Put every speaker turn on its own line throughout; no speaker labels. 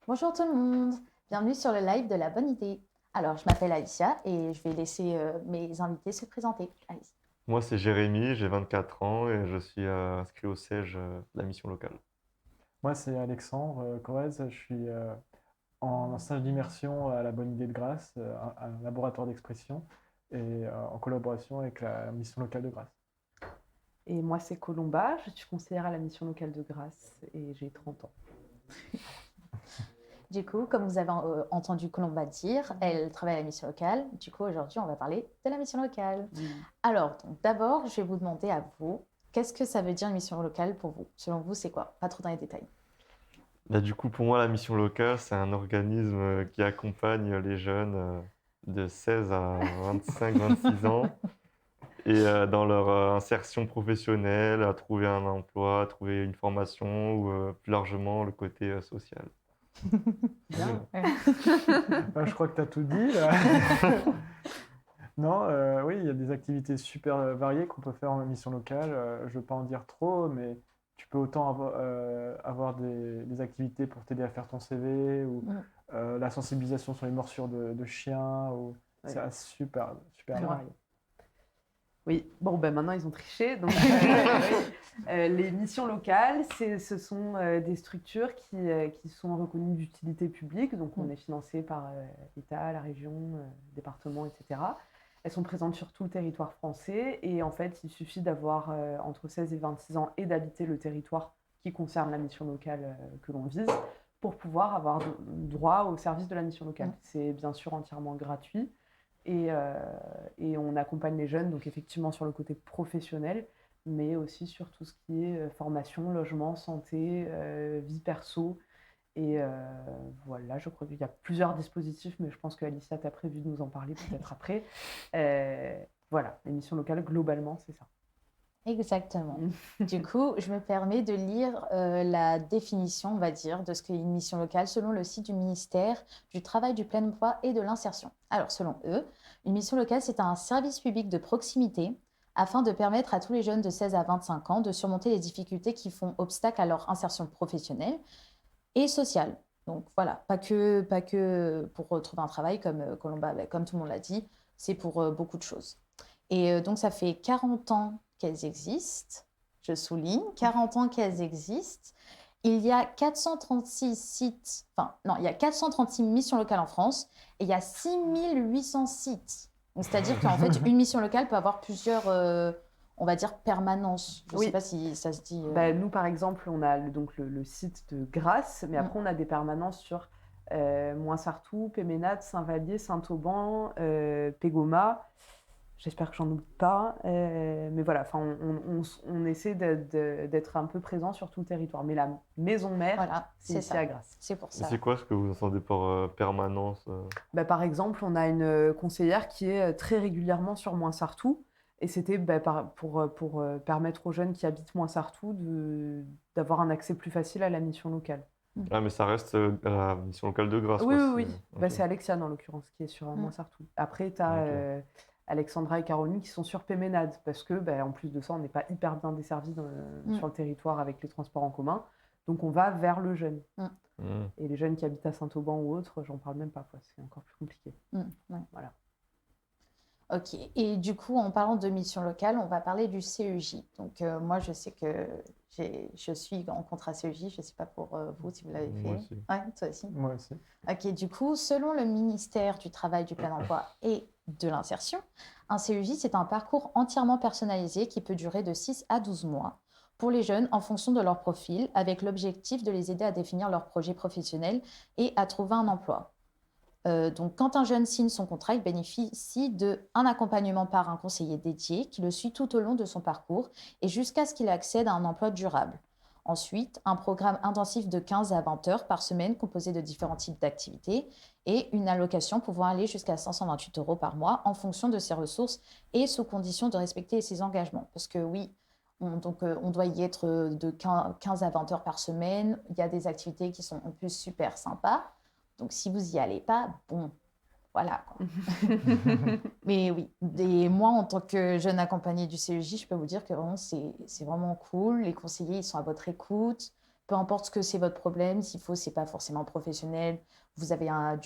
Bonjour tout le monde, bienvenue sur le live de la bonne idée. Alors, je m'appelle Alicia et je vais laisser mes invités se présenter. Alice.
Moi, c'est Jérémy, j'ai 24 ans et je suis inscrit au siège de la mission locale.
Moi, c'est Alexandre Corrèze. Je suis en stage d'immersion à la Bonne Idée de Grasse, un laboratoire d'expression, et en collaboration avec la mission locale de Grasse.
Et moi, c'est Colomba, je suis conseillère à la mission locale de Grasse et j'ai 30 ans.
Du coup, comme vous avez entendu Colomba dire, elle travaille à la mission locale. Du coup, aujourd'hui, on va parler de la mission locale. Alors, d'abord, je vais vous demander à vous, qu'est-ce que ça veut dire une mission locale pour vous? Selon vous, c'est quoi? Pas trop dans les détails.
Du coup, pour moi, la mission locale, c'est un organisme qui accompagne les jeunes de 16 à 25-26 ans et dans leur insertion professionnelle, à trouver un emploi, à trouver une formation ou plus largement le côté social.
Bien.
Je crois que tu as tout dit, là. Non, oui, il y a des activités super variées qu'on peut faire en mission locale. Je ne veux pas en dire trop, mais tu peux autant avoir des activités pour t'aider à faire ton CV ou la sensibilisation sur les morsures de chiens. C'est super, super
Très
varié.
varié. Oui, bon, maintenant ils ont triché. Donc, les missions locales, ce sont des structures qui sont reconnues d'utilité publique. Donc, on est financé par l'État, la région, le département, etc. Elles sont présentes sur tout le territoire français. Et en fait, il suffit d'avoir entre 16 et 26 ans et d'habiter le territoire qui concerne la mission locale que l'on vise pour pouvoir avoir droit au service de la mission locale. C'est bien sûr entièrement gratuit. Et on accompagne les jeunes, donc effectivement sur le côté professionnel, mais aussi sur tout ce qui est formation, logement, santé, vie perso. Et voilà, je crois qu'il y a plusieurs dispositifs, mais je pense qu'Alicia t'a prévu de nous en parler peut-être après. Voilà, les missions locales, globalement, c'est ça.
Exactement. Du coup, je me permets de lire la définition, on va dire, de ce qu'est une mission locale selon le site du ministère du Travail, du Plein Emploi et de l'Insertion. Alors, selon eux, une mission locale, c'est un service public de proximité afin de permettre à tous les jeunes de 16 à 25 ans de surmonter les difficultés qui font obstacle à leur insertion professionnelle et sociale. Donc voilà, pas que pour retrouver un travail comme Colomba, comme tout le monde l'a dit, c'est pour beaucoup de choses. Et donc ça fait 40 ans qu'elles existent, je souligne, 40 ans qu'elles existent. Il y a 436 sites, enfin non, il y a 436 missions locales en France et il y a 6800 sites. Donc c'est-à-dire qu'en fait, une mission locale peut avoir plusieurs, on va dire, permanences. Je ne sais pas si ça se dit.
Nous, par exemple, on a donc le site de Grasse, mais après, on a des permanences sur Moinsartou, Péménade, Saint-Vallier, Saint-Auban, Pégoma. J'espère que j'en oublie pas. Mais voilà, on essaie d'être un peu présent sur tout le territoire. Mais la maison mère,
Voilà,
c'est ici à Grasse.
C'est pour ça.
C'est quoi ce que vous entendez par permanence
Par exemple, on a une conseillère qui est très régulièrement sur Moinsartou. Et c'était pour permettre aux jeunes qui habitent Moinsartou d'avoir un accès plus facile à la mission locale.
Ah, mais ça reste à la mission locale de Grasse.
Oui,
quoi,
oui,
c'est-
oui.
ok.
C'est Alexiane, en l'occurrence, qui est sur Moinsartou. Après, tu as Alexandra et Caroline qui sont sur Péménade, parce que, en plus de ça, on n'est pas hyper bien desservis sur le territoire avec les transports en commun. Donc, on va vers le jeune. Et les jeunes qui habitent à Saint-Auban ou autres, j'en parle même pas, quoi. C'est encore plus compliqué. Voilà.
Ok, et du coup, en parlant de mission locale, on va parler du CEJ. Donc, moi, je sais que je suis en contrat CEJ. Je ne sais pas pour vous si vous l'avez fait.
Moi aussi.
Ouais, toi aussi.
Moi aussi.
Ok, du coup, selon le ministère du Travail, du Plein Emploi et de l'Insertion, un CEJ, c'est un parcours entièrement personnalisé qui peut durer de 6 à 12 mois pour les jeunes en fonction de leur profil, avec l'objectif de les aider à définir leur projet professionnel et à trouver un emploi. Donc, quand un jeune signe son contrat, il bénéficie d'un accompagnement par un conseiller dédié qui le suit tout au long de son parcours et jusqu'à ce qu'il accède à un emploi durable. Ensuite, un programme intensif de 15 à 20 heures par semaine composé de différents types d'activités et une allocation pouvant aller jusqu'à 528 € par mois en fonction de ses ressources et sous condition de respecter ses engagements. Parce que oui, on doit y être de 15 à 20 heures par semaine. Il y a des activités qui sont en plus super sympas. Donc, si vous n'y allez pas, bon, voilà, quoi. Mais oui, et moi, en tant que jeune accompagnée du CEJ, je peux vous dire que vraiment, c'est vraiment cool. Les conseillers, ils sont à votre écoute. peu importe ce que c'est votre problème, s'il faut, c'est pas forcément professionnel, vous avez un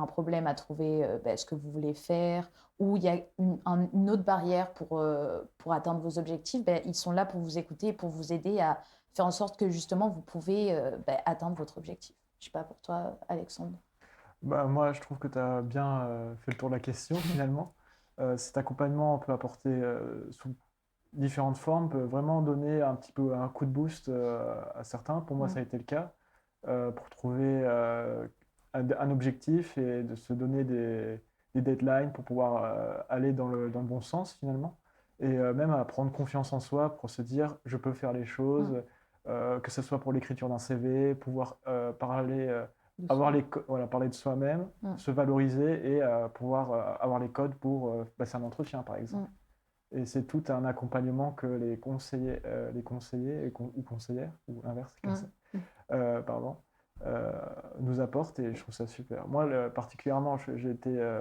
problème à trouver ce que vous voulez faire, ou il y a une autre barrière pour atteindre vos objectifs, ils sont là pour vous écouter et pour vous aider à faire en sorte que justement vous pouvez atteindre votre objectif. Je sais pas pour toi, Alexandre.
Moi, je trouve que tu as bien fait le tour de la question finalement. Cet accompagnement peut apporter sous différentes formes, peut vraiment donner un petit peu un coup de boost à certains. Pour moi, ça a été le cas, pour trouver un objectif et de se donner des deadlines pour pouvoir aller dans le bon sens finalement. Et même à prendre confiance en soi pour se dire, je peux faire les choses, que ce soit pour l'écriture d'un CV, pouvoir parler parler de soi-même, se valoriser et pouvoir avoir les codes pour passer un entretien, par exemple. Et c'est tout un accompagnement que les conseillers ou conseillères, ou inverse, pardon, nous apportent et je trouve ça super. Moi, particulièrement, j'ai été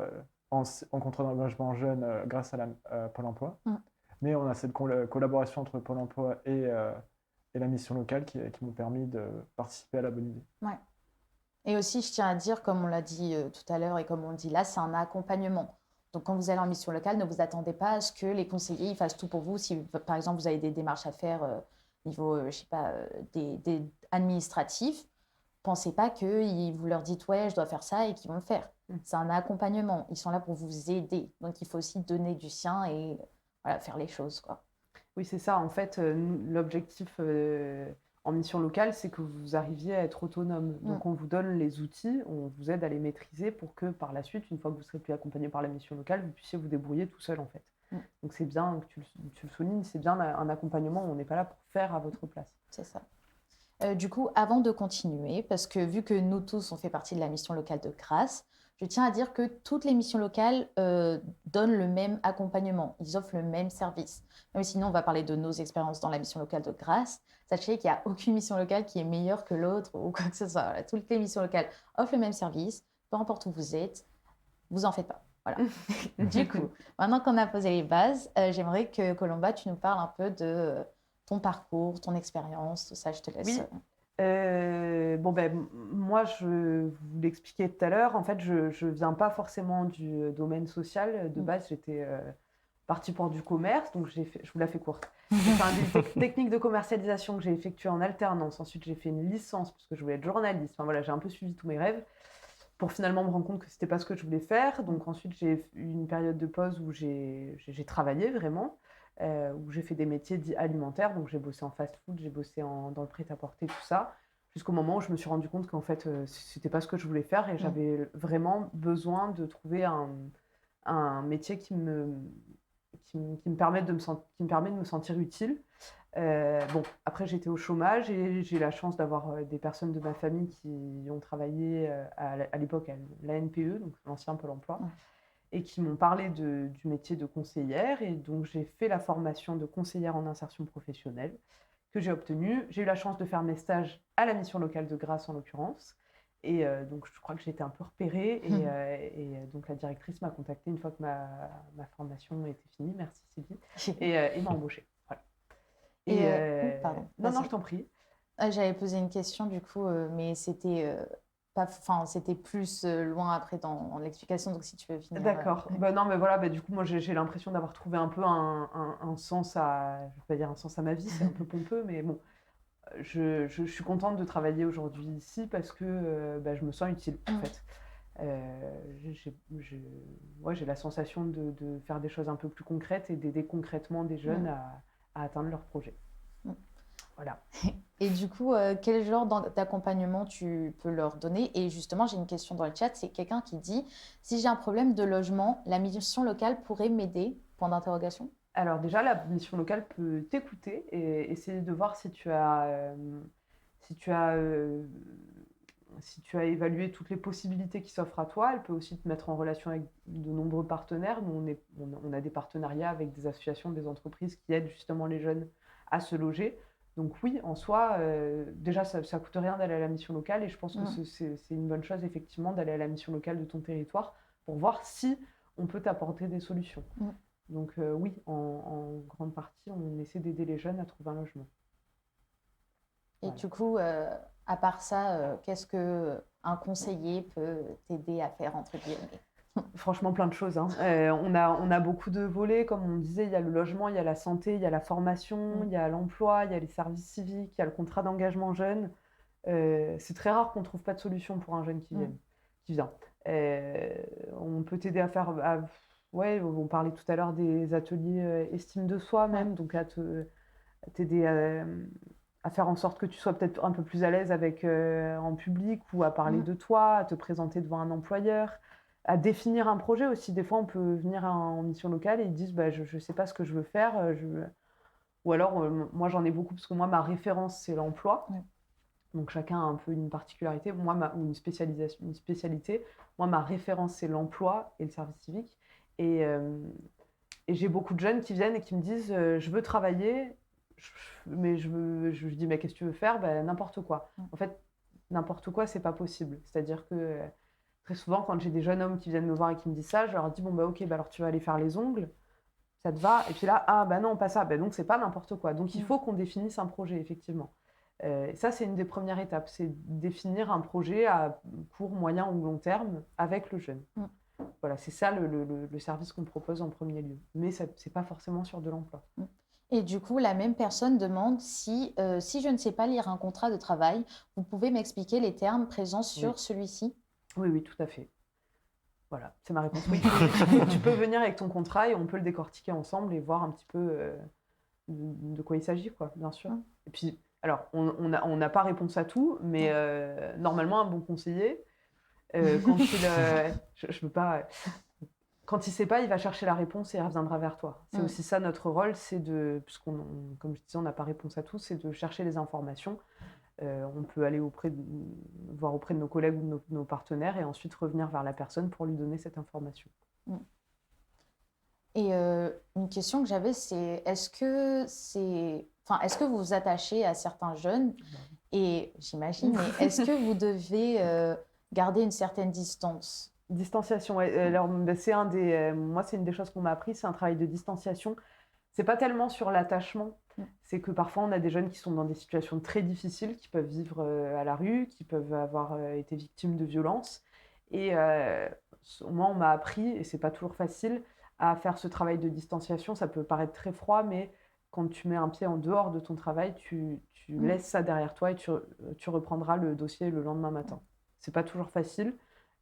en contrat d'engagement jeune grâce à Pôle emploi. Mais on a cette collaboration entre Pôle emploi et la mission locale qui m'ont permis de participer à la bonne idée.
Ouais. Et aussi, je tiens à dire, comme on l'a dit tout à l'heure et comme on le dit là, c'est un accompagnement. Donc, quand vous allez en mission locale, ne vous attendez pas à ce que les conseillers ils fassent tout pour vous. Si, par exemple, vous avez des démarches à faire niveau, je sais pas, des administratifs, pensez pas que vous leur dites « ouais, je dois faire ça » et qu'ils vont le faire. C'est un accompagnement. Ils sont là pour vous aider. Donc, il faut aussi donner du sien et voilà, faire les choses, quoi.
Oui, c'est ça. En fait, l'objectif en mission locale, c'est que vous arriviez à être autonome. Donc, on vous donne les outils, on vous aide à les maîtriser pour que par la suite, une fois que vous serez plus accompagné par la mission locale, vous puissiez vous débrouiller tout seul, en fait. Donc, c'est bien que tu le soulignes, c'est bien un accompagnement où on n'est pas là pour faire à votre place.
C'est ça. Du coup, avant de continuer, parce que vu que nous tous, on fait partie de la mission locale de Grasse, je tiens à dire que toutes les missions locales donnent le même accompagnement. Ils offrent le même service. Même sinon, on va parler de nos expériences dans la mission locale de Grasse. Sachez qu'il n'y a aucune mission locale qui est meilleure que l'autre ou quoi que ce soit. Voilà, toutes les missions locales offrent le même service. Peu importe où vous êtes, vous en faites pas. Voilà. Du coup, maintenant qu'on a posé les bases, j'aimerais que Colomba, tu nous parles un peu de ton parcours, ton expérience, tout ça. Je te laisse.
Oui. Moi, je vous l'expliquais tout à l'heure, en fait, je viens pas forcément du domaine social. De base, j'étais partie pour du commerce, donc je vous la fais courte. J'ai fait une technique de commercialisation que j'ai effectuée en alternance. Ensuite, j'ai fait une licence parce que je voulais être journaliste. Enfin, voilà, j'ai un peu suivi tous mes rêves pour finalement me rendre compte que c'était pas ce que je voulais faire. Donc ensuite, j'ai eu une période de pause où j'ai travaillé vraiment. Où j'ai fait des métiers dits alimentaires, donc j'ai bossé en fast-food, j'ai bossé dans le prêt-à-porter, tout ça, jusqu'au moment où je me suis rendu compte qu'en fait, c'était pas ce que je voulais faire et j'avais vraiment besoin de trouver un métier qui me permet de me sentir utile. Après, j'étais au chômage et j'ai eu la chance d'avoir des personnes de ma famille qui ont travaillé à l'époque à l'ANPE, donc l'ancien Pôle emploi. Et qui m'ont parlé du métier de conseillère. Et donc, j'ai fait la formation de conseillère en insertion professionnelle que j'ai obtenue. J'ai eu la chance de faire mes stages à la mission locale de Grasse, en l'occurrence. Et donc, je crois que j'ai été un peu repérée. Et donc, la directrice m'a contactée une fois que ma formation était finie. Merci, Sylvie. Et m'a embauchée. Voilà.
Pardon.
Non, je t'en prie.
J'avais posé une question, du coup, mais c'était... c'était plus loin après dans l'explication, donc si tu veux finir.
D'accord. Non, mais voilà, du coup, moi, j'ai l'impression d'avoir trouvé un peu un sens à... Je ne vais pas dire un sens à ma vie, c'est un peu pompeux, mais bon, je suis contente de travailler aujourd'hui ici parce que je me sens utile, en fait. J'ai la sensation de faire des choses un peu plus concrètes et d'aider concrètement des jeunes à atteindre leurs projets. Voilà.
Et du coup, quel genre d'accompagnement tu peux leur donner? Et justement, j'ai une question dans le chat, c'est quelqu'un qui dit « Si j'ai un problème de logement, la mission locale pourrait m'aider ?» Point d'interrogation.
Alors déjà, la mission locale peut t'écouter et essayer de voir si tu as évalué toutes les possibilités qui s'offrent à toi. Elle peut aussi te mettre en relation avec de nombreux partenaires. Nous, on a des partenariats avec des associations, des entreprises qui aident justement les jeunes à se loger. Donc oui, en soi, déjà, ça ne coûte rien d'aller à la mission locale et je pense que c'est une bonne chose, effectivement, d'aller à la mission locale de ton territoire pour voir si on peut t'apporter des solutions. Donc oui, en grande partie, on essaie d'aider les jeunes à trouver un logement.
Et
Voilà.
du coup, à part ça, qu'est-ce qu'un conseiller peut t'aider à faire, entre guillemets?
Franchement, plein de choses, hein. On a beaucoup de volets, comme on disait, il y a le logement, il y a la santé, il y a la formation, il y a l'emploi, il y a les services civiques, il y a le contrat d'engagement jeune. C'est très rare qu'on ne trouve pas de solution pour un jeune qui vient. On peut t'aider à faire... ouais, on parlait tout à l'heure des ateliers estime de soi même, donc à t'aider à faire en sorte que tu sois peut-être un peu plus à l'aise avec, en public ou à parler de toi, à te présenter devant un employeur, à définir un projet aussi. Des fois, on peut venir en mission locale et ils disent bah, je ne sais pas ce que je veux faire. Ou alors, moi, j'en ai beaucoup parce que moi, ma référence, c'est l'emploi.
Ouais.
Donc, chacun a un peu une particularité ou une spécialité. Moi, ma référence, c'est l'emploi et le service civique. Et j'ai beaucoup de jeunes qui viennent et qui me disent je veux travailler, mais je dis mais qu'est-ce que tu veux faire? Ben, n'importe quoi. En fait, n'importe quoi, c'est pas possible. C'est-à-dire que très souvent, quand j'ai des jeunes hommes qui viennent me voir et qui me disent ça, je leur dis bon, bah ok, bah alors tu vas aller faire les ongles, ça te va? Et puis là, ah bah non, pas ça. Bah, donc, c'est pas n'importe quoi. Donc, il faut qu'on définisse un projet, effectivement. Et ça, c'est une des premières étapes, c'est définir un projet à court, moyen ou long terme avec le jeune. Voilà, c'est ça le service qu'on propose en premier lieu. Mais ce n'est pas forcément sur de l'emploi.
Et du coup, la même personne demande si je ne sais pas lire un contrat de travail, vous pouvez m'expliquer les termes présents sur celui-ci?
Oui, oui, tout à fait. Voilà, c'est ma réponse. Oui, tu peux venir avec ton contrat et on peut le décortiquer ensemble et voir un petit peu de quoi il s'agit, quoi, bien sûr. Et puis, alors, on n'a pas réponse à tout, mais normalement, un bon conseiller, quand je veux pas... Quand il ne sait pas, il va chercher la réponse et il reviendra vers toi. C'est aussi ça notre rôle, c'est puisqu'on, comme je disais, on n'a pas réponse à tout, c'est de chercher les informations. On peut aller voir auprès de nos collègues ou de nos partenaires et ensuite revenir vers la personne pour lui donner cette information.
Et une question que j'avais, c'est est-ce que vous vous attachez à certains jeunes? Et j'imagine, mais est-ce que vous devez garder une certaine distance?
Distanciation, ouais. Alors, moi, c'est une des choses qu'on m'a appris, c'est un travail de distanciation. C'est pas tellement sur l'attachement, c'est que parfois on a des jeunes qui sont dans des situations très difficiles, qui peuvent vivre à la rue, qui peuvent avoir été victimes de violences. Et moi, on m'a appris, et c'est pas toujours facile, à faire ce travail de distanciation. Ça peut paraître très froid, mais quand tu mets un pied en dehors de ton travail, tu laisses ça derrière toi et tu reprendras le dossier le lendemain matin. C'est pas toujours facile.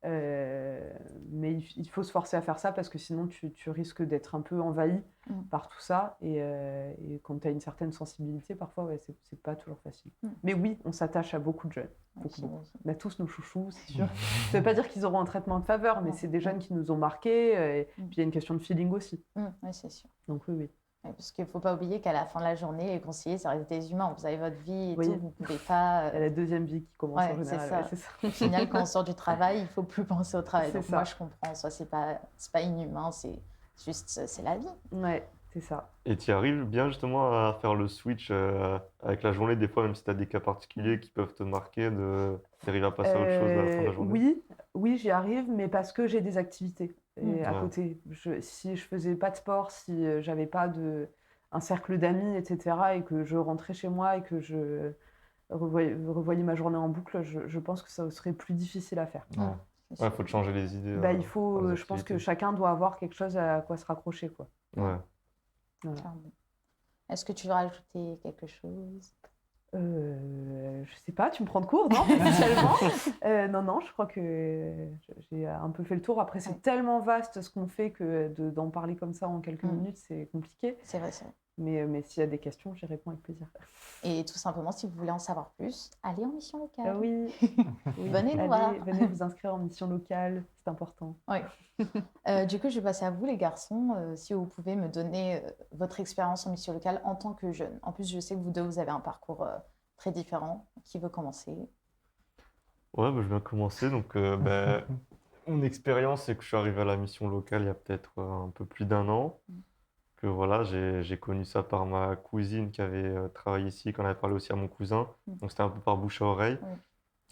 Mais il faut se forcer à faire ça parce que sinon tu risques d'être un peu envahi par tout ça et quand tu as une certaine sensibilité parfois c'est pas toujours facile. Mais oui, on s'attache à beaucoup de jeunes, beaucoup. On a tous nos chouchous, c'est sûr. Ça veut pas dire qu'ils auront un traitement de faveur, mais c'est des jeunes qui nous ont marqués et puis il y a une question de feeling aussi.
Oui, c'est sûr.
Donc oui.
Parce qu'il ne faut pas oublier qu'à la fin de la journée, les conseillers, ça reste des humains. Vous avez votre vie et tout, vous ne pouvez pas...
la deuxième vie qui commence en général.
C'est ça. Au final, quand on sort du travail, il ne faut plus penser au travail. Donc moi, je comprends. Ça, c'est pas inhumain, c'est la vie.
Ouais, c'est ça.
Et tu arrives bien justement à faire le switch avec la journée, des fois, même si tu as des cas particuliers qui peuvent te marquer, d'arriver à passer à autre chose à la fin de la journée?
Oui, j'y arrive, mais parce que j'ai des activités. Et à côté, si je faisais pas de sport, si j'avais pas un cercle d'amis, etc., et que je rentrais chez moi et que je revoyais ma journée en boucle, je pense que ça serait plus difficile à faire.
Il faut te changer les idées.
Je pense que chacun doit avoir quelque chose à quoi se raccrocher, quoi.
Ouais.
Voilà.
Est-ce que tu veux rajouter quelque chose?
Je sais pas, tu me prends de court, non? Spécialement. Non, je crois que j'ai un peu fait le tour. Après, c'est tellement vaste ce qu'on fait que d'en parler comme ça en quelques minutes, c'est compliqué.
C'est vrai, c'est vrai.
Mais s'il y a des questions, j'y réponds avec plaisir.
Et tout simplement, si vous voulez en savoir plus, allez en mission locale.
Oui.
Venez nous voir.
Venez vous inscrire en mission locale, c'est important.
Oui. Du coup, je vais passer à vous, les garçons. Si vous pouvez me donner votre expérience en mission locale en tant que jeune. En plus, je sais que vous deux, vous avez un parcours très différent. Qui veut commencer?
Ouais, je viens commencer. Donc, mon expérience, c'est que je suis arrivé à la mission locale il y a peut-être un peu plus d'1 an. Que voilà, j'ai connu ça par ma cousine qui avait travaillé ici, qu'on avait parlé aussi à mon cousin. Donc, c'était un peu par bouche à oreille.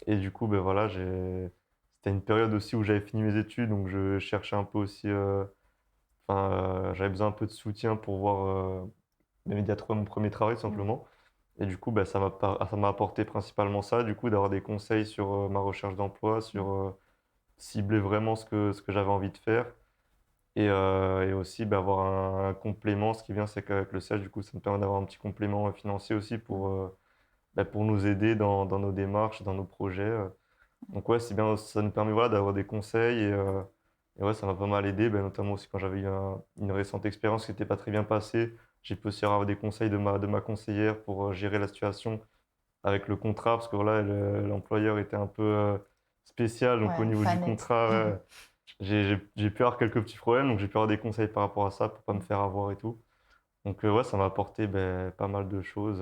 Et du coup, voilà, c'était une période aussi où j'avais fini mes études, donc je cherchais un peu aussi. J'avais besoin un peu de soutien pour voir m'aider à trouver mon premier travail, tout simplement. Et du coup, bah, ça m'a apporté principalement ça, du coup, d'avoir des conseils sur ma recherche d'emploi, sur cibler vraiment ce que j'avais envie de faire. Et aussi, bah, avoir un complément. Ce qui est bien, c'est qu'avec le stage, du coup, ça me permet d'avoir un petit complément financier aussi bah, pour nous aider dans nos démarches, dans nos projets. Donc ouais, c'est bien, ça nous permet voilà, d'avoir des conseils et ouais, ça m'a pas mal aidé, bah, notamment aussi quand j'avais eu une récente expérience qui n'était pas très bien passée. J'ai pu aussi avoir des conseils de ma conseillère pour gérer la situation avec le contrat, parce que voilà, l'employeur était un peu spécial, donc au
Ouais,
niveau
pas
du
net.
contrat, j'ai pu avoir quelques petits problèmes, donc j'ai pu avoir des conseils par rapport à ça pour pas me faire avoir et tout. Donc ouais, ça m'a apporté ben, pas mal de choses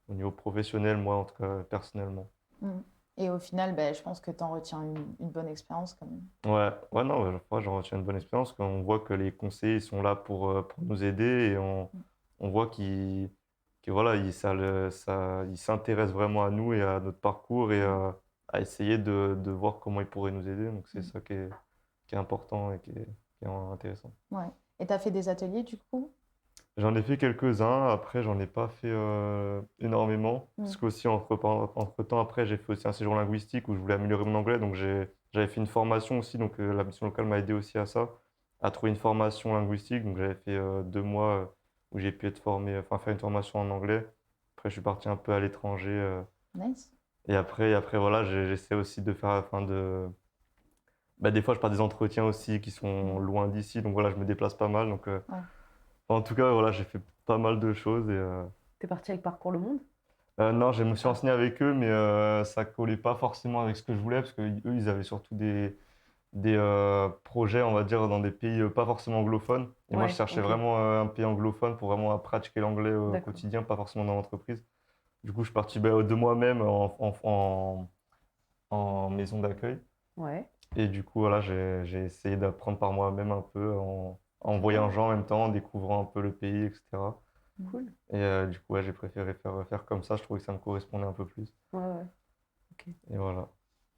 au niveau professionnel, moi en tout cas personnellement.
Mm. Et au final, ben, je pense que tu en retiens une bonne expérience quand même.
Ouais, ouais, non, moi, j'en retiens une bonne expérience quand on voit que les conseillers sont là pour nous aider et on voit que voilà, ils s'intéressent vraiment à nous et à notre parcours et à essayer de voir comment ils pourraient nous aider. Donc c'est
Mm.
ça qui est important et qui est intéressant.
Ouais. Et tu as fait des ateliers du coup?
J'en ai fait quelques-uns, après j'en ai pas fait énormément,
Mm.
parce qu'aussi entre-temps après j'ai fait aussi un séjour linguistique où je voulais améliorer mon anglais, donc j'avais fait une formation aussi, donc la mission locale m'a aidé aussi à ça, à trouver une formation linguistique, donc j'avais fait 2 mois où j'ai pu être formé, enfin faire une formation en anglais. Après je suis parti un peu à l'étranger
Nice.
et après voilà, j'essaie aussi de faire, enfin bah, des fois je pars des entretiens aussi qui sont
Mm.
loin d'ici, donc voilà, je me déplace pas mal, donc
Ouais.
en tout cas voilà, j'ai fait pas mal de choses et
T'es parti avec Parcours Le Monde?
non, je me suis
Ah,
renseigné avec eux, mais ça collait pas forcément avec ce que je voulais, parce qu'eux, ils avaient surtout des projets, on va dire, dans des pays pas forcément anglophones. Et moi, je
ouais,
cherchais
ok,
vraiment un pays anglophone pour vraiment pratiquer l'anglais au
d'accord.
quotidien, pas forcément dans l'entreprise. Du coup, je suis parti ben, de moi-même en maison d'accueil.
Ouais,
Et du coup, voilà, j'ai essayé d'apprendre par moi-même un peu en voyageant en même temps, en découvrant un peu le pays, etc.
Mm.
cool.
Et du coup, ouais, j'ai préféré faire comme ça. Je trouvais que ça me correspondait un peu plus.
Ouais, ouais, ok.
Et voilà.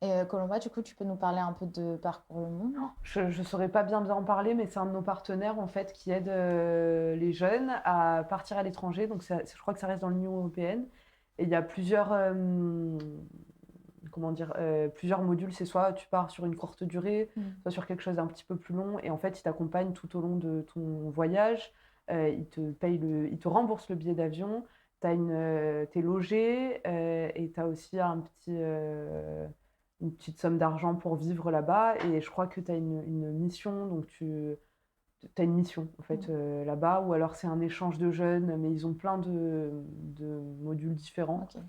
Et Colomba, du coup, tu peux nous parler un peu de Parcours Le Monde?
Je ne saurais pas bien en parler, mais c'est un de nos partenaires en fait qui aide les jeunes à partir à l'étranger. Donc je crois que ça reste dans l'Union européenne. Et il y a plusieurs, comment dire, plusieurs modules. C'est soit tu pars sur une courte durée,
Mm.
soit sur quelque chose d'un petit peu plus long. Et en fait, ils t'accompagnent tout au long de ton voyage. Ils te remboursent le billet d'avion. T'es logé et tu as aussi une petite somme d'argent pour vivre là-bas. Et je crois que tu as une mission, donc tu as une mission en fait là-bas, ou alors c'est un échange de jeunes, mais ils ont plein de modules différents.
Ok.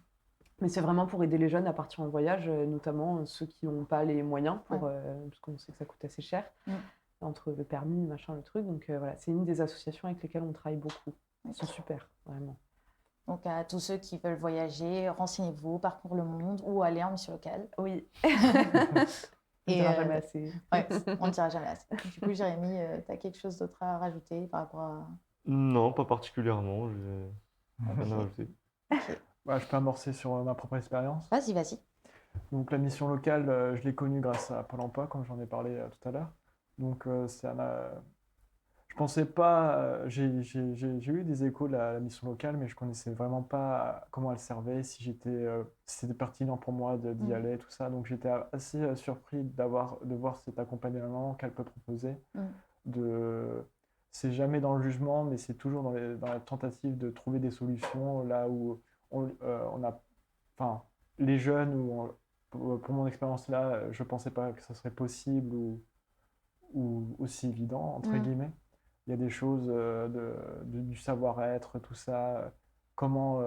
Mais c'est vraiment pour aider les jeunes à partir en voyage, notamment ceux qui n'ont pas les moyens,
Ouais.
parce qu'on sait que ça coûte assez cher,
Mm.
entre le permis, machin, le truc. Donc voilà, c'est une des associations avec lesquelles on travaille beaucoup. Ils sont
Ok.
super, vraiment.
Donc, à tous ceux qui veulent voyager, renseignez-vous, Parcours Le Monde ou aller en mission locale.
Oui, on ne
Et
dira jamais assez.
ouais, on ne dira jamais assez. Du coup, Jérémy, tu as quelque chose d'autre à rajouter par rapport à...
Non, pas particulièrement. J'ai rien à
Ok.
rajouter.
Ok.
Ouais, je peux amorcer sur ma propre expérience.
Vas-y, vas-y.
Donc la mission locale, je l'ai connue grâce à Pôle emploi, comme j'en ai parlé tout à l'heure. Donc je pensais pas, j'ai eu des échos de la mission locale, mais je connaissais vraiment pas comment elle servait, si c'était pertinent pour moi d'y
Mm.
aller, tout ça. Donc j'étais assez surpris de voir cet accompagnement qu'elle peut proposer.
Mm.
De, c'est jamais dans le jugement, mais c'est toujours dans la tentative de trouver des solutions là où on a, enfin, les jeunes pour mon expérience là, je pensais pas que ça serait possible ou aussi évident entre
Mm.
guillemets. Il y a des choses du savoir-être, tout ça, comment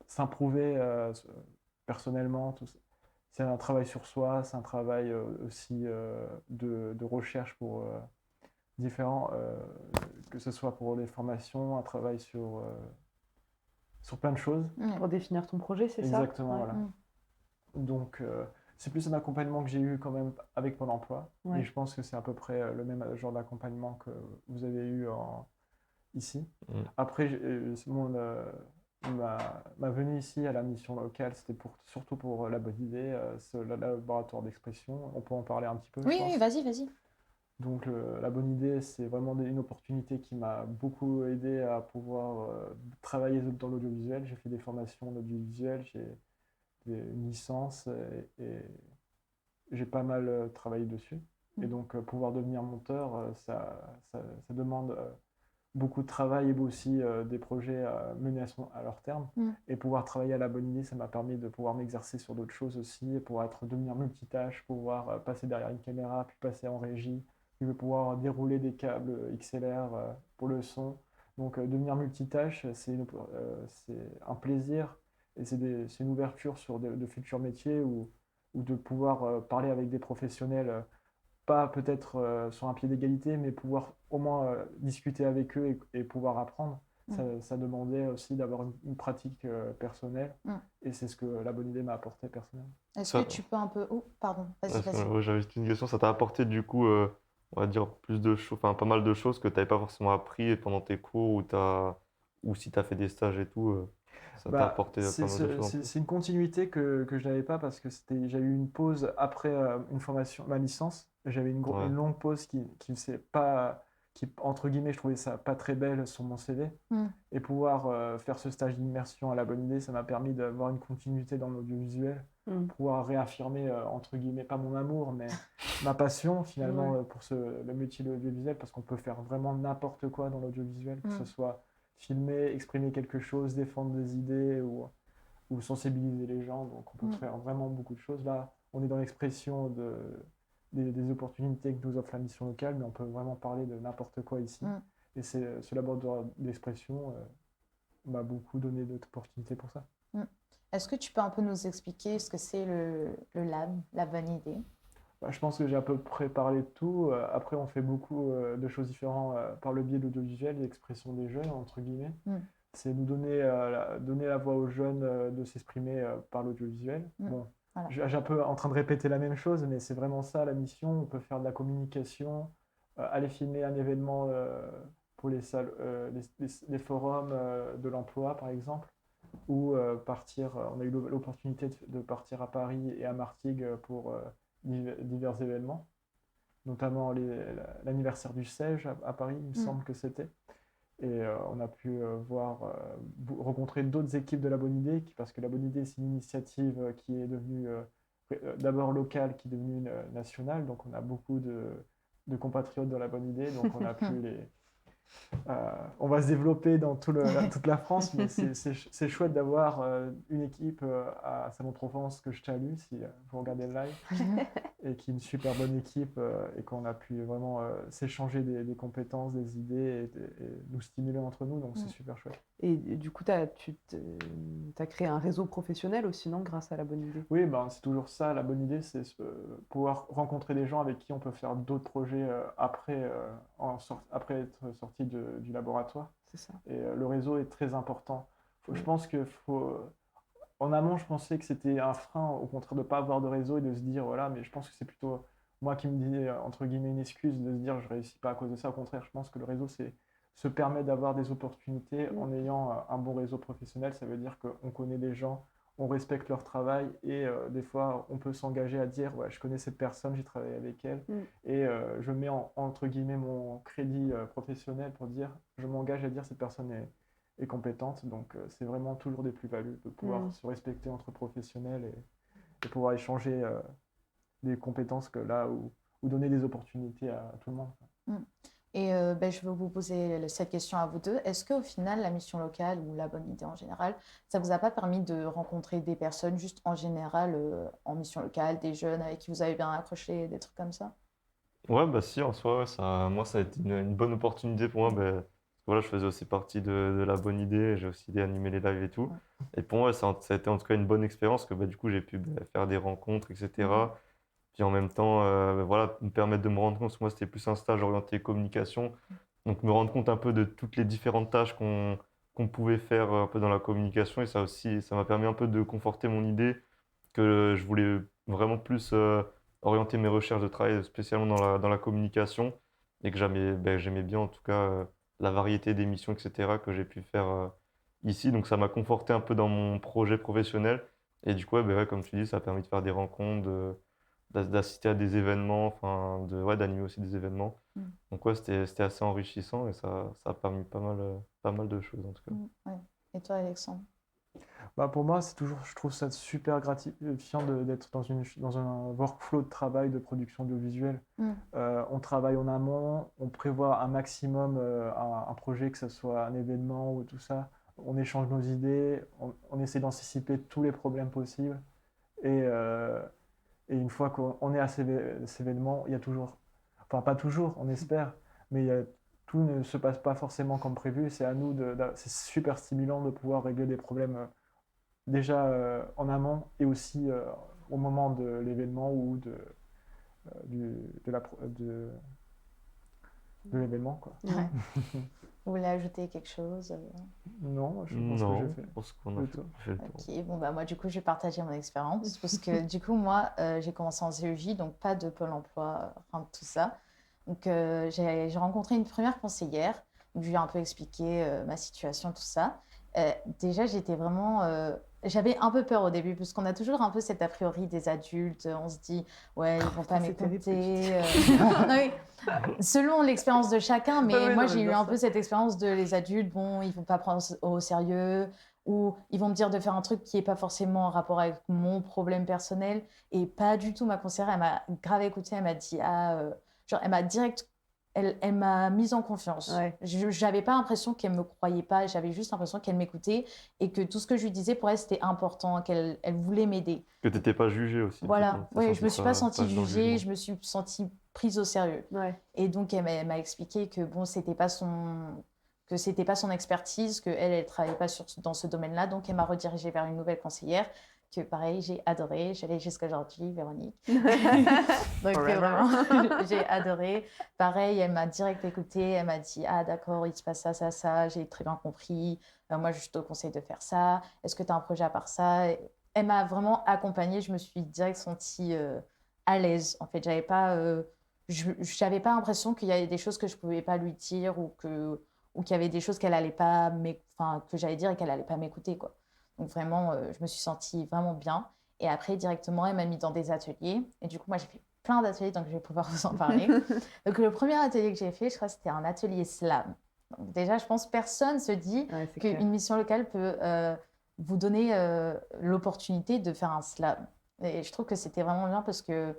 s'improuver personnellement, tout ça. C'est un travail sur soi, c'est un travail aussi de recherche pour différents, que ce soit pour les formations, un travail sur plein de choses.
Mm.
Pour définir ton projet, c'est ça?
Exactement,
Ouais.
voilà.
Mm.
Donc, c'est plus un accompagnement que j'ai eu quand même avec Pôle emploi.
Ouais.
Et je pense que c'est à peu près le même genre d'accompagnement que vous avez eu ici.
Mm.
Après, ma venue ici à la mission locale, c'était surtout pour la bonne idée, ce laboratoire d'expression. On peut en parler un petit peu, je
Oui,
pense.
oui, vas-y, vas-y.
Donc la bonne idée, c'est vraiment une opportunité qui m'a beaucoup aidé à pouvoir travailler dans l'audiovisuel. J'ai fait des formations en audiovisuel, j'ai une licence et j'ai pas mal travaillé dessus. Et donc pouvoir devenir monteur, ça demande beaucoup de travail et aussi des projets menés à leur terme. Et pouvoir travailler à la bonne idée, ça m'a permis de pouvoir m'exercer sur d'autres choses aussi, et pouvoir devenir multitâche, pouvoir passer derrière une caméra, puis passer en régie, puis pouvoir dérouler des câbles XLR pour le son. Donc devenir multitâche, c'est un plaisir et c'est une ouverture sur de futurs métiers ou de pouvoir parler avec des professionnels pas peut-être sur un pied d'égalité, mais pouvoir au moins discuter avec eux et pouvoir apprendre. Ça demandait aussi d'avoir une pratique personnelle, et c'est ce que la bonne idée m'a apporté personnellement.
Est-ce
Ça,
que tu peux un peu... Oh, pardon, vas-y.
ouais, j'avais juste une question. Ça t'a apporté du coup, on va dire, plus de choses, enfin pas mal de choses que tu n'avais pas forcément appris pendant tes cours ou si tu as fait des stages et tout, ça t'a apporté pas mal de choses en plus.
C'est une continuité que je n'avais pas parce que j'ai eu une pause après une formation, ma licence. J'avais
Ouais.
une longue pause qui s'est pas, qui, entre guillemets, je trouvais ça pas très belle sur mon CV. Et pouvoir faire ce stage d'immersion à la bonne idée, ça m'a permis d'avoir une continuité dans l'audiovisuel, pouvoir réaffirmer, entre guillemets, pas mon amour, mais ma passion finalement pour le métier de l'audiovisuel, parce qu'on peut faire vraiment n'importe quoi dans l'audiovisuel, que ce soit filmer, exprimer quelque chose, défendre des idées ou sensibiliser les gens. Donc on peut faire vraiment beaucoup de choses. Là, on est dans l'expression des opportunités que nous offre la mission locale, mais on peut vraiment parler de n'importe quoi ici. Et ce laboratoire d'expression m'a beaucoup donné d'opportunités pour ça.
Est-ce que tu peux un peu nous expliquer ce que c'est le lab, la bonne idée?
Je pense que j'ai à peu près parlé de tout. Après, on fait beaucoup de choses différentes par le biais de l'audiovisuel, l'expression des jeunes, entre guillemets. C'est nous donner la voix aux jeunes de s'exprimer par l'audiovisuel. Bon, voilà. Je suis un peu en train de répéter la même chose, mais c'est vraiment ça la mission. On peut faire de la communication, aller filmer un événement pour les salles, les forums de l'emploi, par exemple, ou partir. On a eu l'opportunité de partir à Paris et à Martigues pour divers événements, notamment l'anniversaire du CEJ à Paris, il me semble que c'était. Et on a pu rencontrer d'autres équipes de la Bonne Idée, parce que la Bonne Idée, c'est une initiative qui est devenue d'abord locale, qui est devenue nationale. Donc on a beaucoup de compatriotes dans la Bonne Idée, donc on a pu on va se développer dans toute la France, mais c'est chouette d'avoir une équipe à Salon-de-Provence que je salue si vous regardez le live, et qui est une super bonne équipe et qu'on a pu vraiment s'échanger des compétences, des idées et nous stimuler entre nous, donc c'est super chouette.
Et du coup, tu as créé un réseau professionnel aussi, non, grâce à la bonne idée?
Oui, ben, c'est toujours ça, la bonne idée, c'est pouvoir rencontrer des gens avec qui on peut faire d'autres projets après être sorti du laboratoire.
C'est ça.
Et le réseau est très important. Je pense que en amont, je pensais que c'était un frein, au contraire, de ne pas avoir de réseau et de se dire, voilà, mais je pense que c'est plutôt moi qui me dis, entre guillemets, une excuse de se dire, je ne réussis pas à cause de ça. Au contraire, je pense que le réseau, se permet d'avoir des opportunités en ayant un bon réseau professionnel. Ça veut dire qu'on connaît des gens, on respecte leur travail et des fois, on peut s'engager à dire, ouais, je connais cette personne, j'ai travaillé avec elle et je mets entre guillemets mon crédit professionnel pour dire, je m'engage à dire cette personne est compétente. Donc, c'est vraiment toujours des plus-values de pouvoir se respecter entre professionnels et pouvoir échanger des compétences ou donner des opportunités à tout le monde.
Et je vais vous poser cette question à vous deux. Est-ce qu'au final, la mission locale ou la bonne idée en général, ça vous a pas permis de rencontrer des personnes juste en général en mission locale, des jeunes avec qui vous avez bien accroché, des trucs comme ça?
Ouais, bah si, en soi, ouais, moi, ça a été une bonne opportunité pour moi. Parce que voilà, je faisais aussi partie de la bonne idée, j'ai aussi animé les lives et tout. Et pour moi, ça a été en tout cas une bonne expérience, que du coup, j'ai pu faire des rencontres, etc. Puis en même temps, voilà, me permettre de me rendre compte, parce que moi, c'était plus un stage orienté communication. Donc, me rendre compte un peu de toutes les différentes tâches qu'on pouvait faire un peu dans la communication. Et ça aussi, ça m'a permis un peu de conforter mon idée que je voulais vraiment plus orienter mes recherches de travail, spécialement dans la communication. Et que j'aimais bien, en tout cas, la variété d'émissions, etc., que j'ai pu faire ici. Donc, ça m'a conforté un peu dans mon projet professionnel. Et du coup, ouais, comme tu dis, ça a permis de faire des rencontres, d'assister à des événements, enfin, d'animer aussi des événements.
Mm.
Donc ouais, c'était assez enrichissant et ça a permis pas mal de choses en tout cas.
Ouais. Et toi, Alexandre?
Bah, pour moi, je trouve ça super gratifiant d'être dans un workflow de travail de production audiovisuelle.
Mm.
On travaille en amont, on prévoit un maximum un projet, que ce soit un événement ou tout ça. On échange nos idées, on essaie d'anticiper tous les problèmes possibles. Et une fois qu'on est à ces événements, il y a toujours, enfin pas toujours, on espère, mais tout ne se passe pas forcément comme prévu. C'est à nous c'est super stimulant de pouvoir régler des problèmes déjà en amont et aussi au moment de l'événement ou de l'événement, quoi.
Ouais. Vous voulez ajouter quelque chose?
Non, je pense que
Non,
j'ai fait
je pense qu'on a
le
fait,
tour.
fait le tour.
Ok, bon bah moi du coup je vais partager mon expérience parce que du coup moi j'ai commencé en CEJ donc pas de Pôle emploi, enfin tout ça. Donc j'ai rencontré une première conseillère, donc, je lui ai un peu expliqué ma situation, tout ça. Déjà j'étais vraiment, j'avais un peu peur au début parce qu'on a toujours un peu cet a priori des adultes, on se dit ouais ils vont pas
Ça, c'était
m'écouter. Non, mais selon l'expérience de chacun, mais
Ouais,
moi
non, mais
j'ai eu
bien
un
sûr.
peu cette expérience de les adultes, bon, ils vont pas prendre au sérieux, ou ils vont me dire de faire un truc qui est pas forcément en rapport avec mon problème personnel, et pas du tout. Ma conseillère, elle m'a grave écoutée, elle m'a dit, genre, elle m'a direct, elle m'a mise en confiance.
Ouais.
J'avais pas l'impression qu'elle me croyait pas, j'avais juste l'impression qu'elle m'écoutait, et que tout ce que je lui disais pour elle, c'était important, elle voulait m'aider.
Que t'étais pas jugé aussi, du coup.
Voilà,
T'as
oui,
senti
je me suis pas sentie
dans le
jugée,
jugement.
je me suis sentie prise au sérieux.
Ouais.
Et donc, elle m'a expliqué que bon, c'était pas son expertise, elle travaillait pas dans ce domaine-là. Donc, elle m'a redirigée vers une nouvelle conseillère que, pareil, j'ai adoré. J'allais jusqu'à aujourd'hui, Véronique. Donc, vraiment, j'ai adoré. Pareil, elle m'a direct écoutée. Elle m'a dit, ah, d'accord, il se passe ça, ça, ça. J'ai très bien compris. Moi, je te conseille de faire ça. Est-ce que tu as un projet à part ça? Elle m'a vraiment accompagnée. Je me suis direct sentie à l'aise. En fait, j'avais pas l'impression qu'il y avait des choses que je pouvais pas lui dire ou qu'il y avait des choses qu'elle allait pas que j'allais dire et qu'elle allait pas m'écouter, quoi. Donc vraiment, je me suis sentie vraiment bien. Et après, directement, elle m'a mis dans des ateliers. Et du coup, moi, j'ai fait plein d'ateliers, donc je vais pouvoir vous en parler. Donc le premier atelier que j'ai fait, je crois que c'était un atelier slam. Donc déjà, je pense que personne se dit
Ouais, c'est clair.
qu'une mission locale peut vous donner l'opportunité de faire un slam. Et je trouve que c'était vraiment bien parce que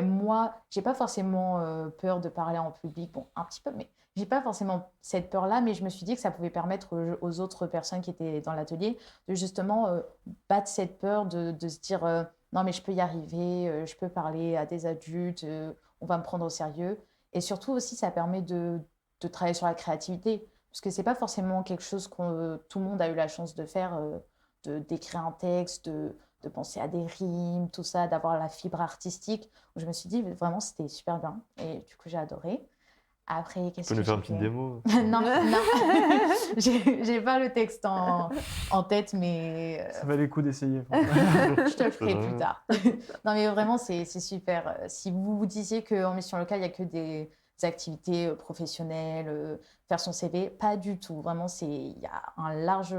moi, j'ai pas forcément peur de parler en public, bon, un petit peu, mais j'ai pas forcément cette peur-là, mais je me suis dit que ça pouvait permettre aux autres personnes qui étaient dans l'atelier de justement battre cette peur de se dire non, mais je peux y arriver, je peux parler à des adultes, on va me prendre au sérieux. Et surtout aussi, ça permet de travailler sur la créativité, parce que c'est pas forcément quelque chose que tout le monde a eu la chance de faire, d'écrire un texte, de penser à des rimes, tout ça, d'avoir la fibre artistique. Je me suis dit, vraiment, c'était super bien. Et du coup, j'ai adoré. Après,
Tu
qu'est-ce
peux
que
nous faire
j'ai
une petite
fait?
démo?
Non, non. J'ai pas le texte en tête, mais
Ça valait le coup d'essayer.
je te le ferai plus tard. Non, mais vraiment, c'est super. Si vous vous disiez qu'en mission locale, il n'y a que des activités professionnelles, faire son CV, pas du tout. Vraiment, il y a un large.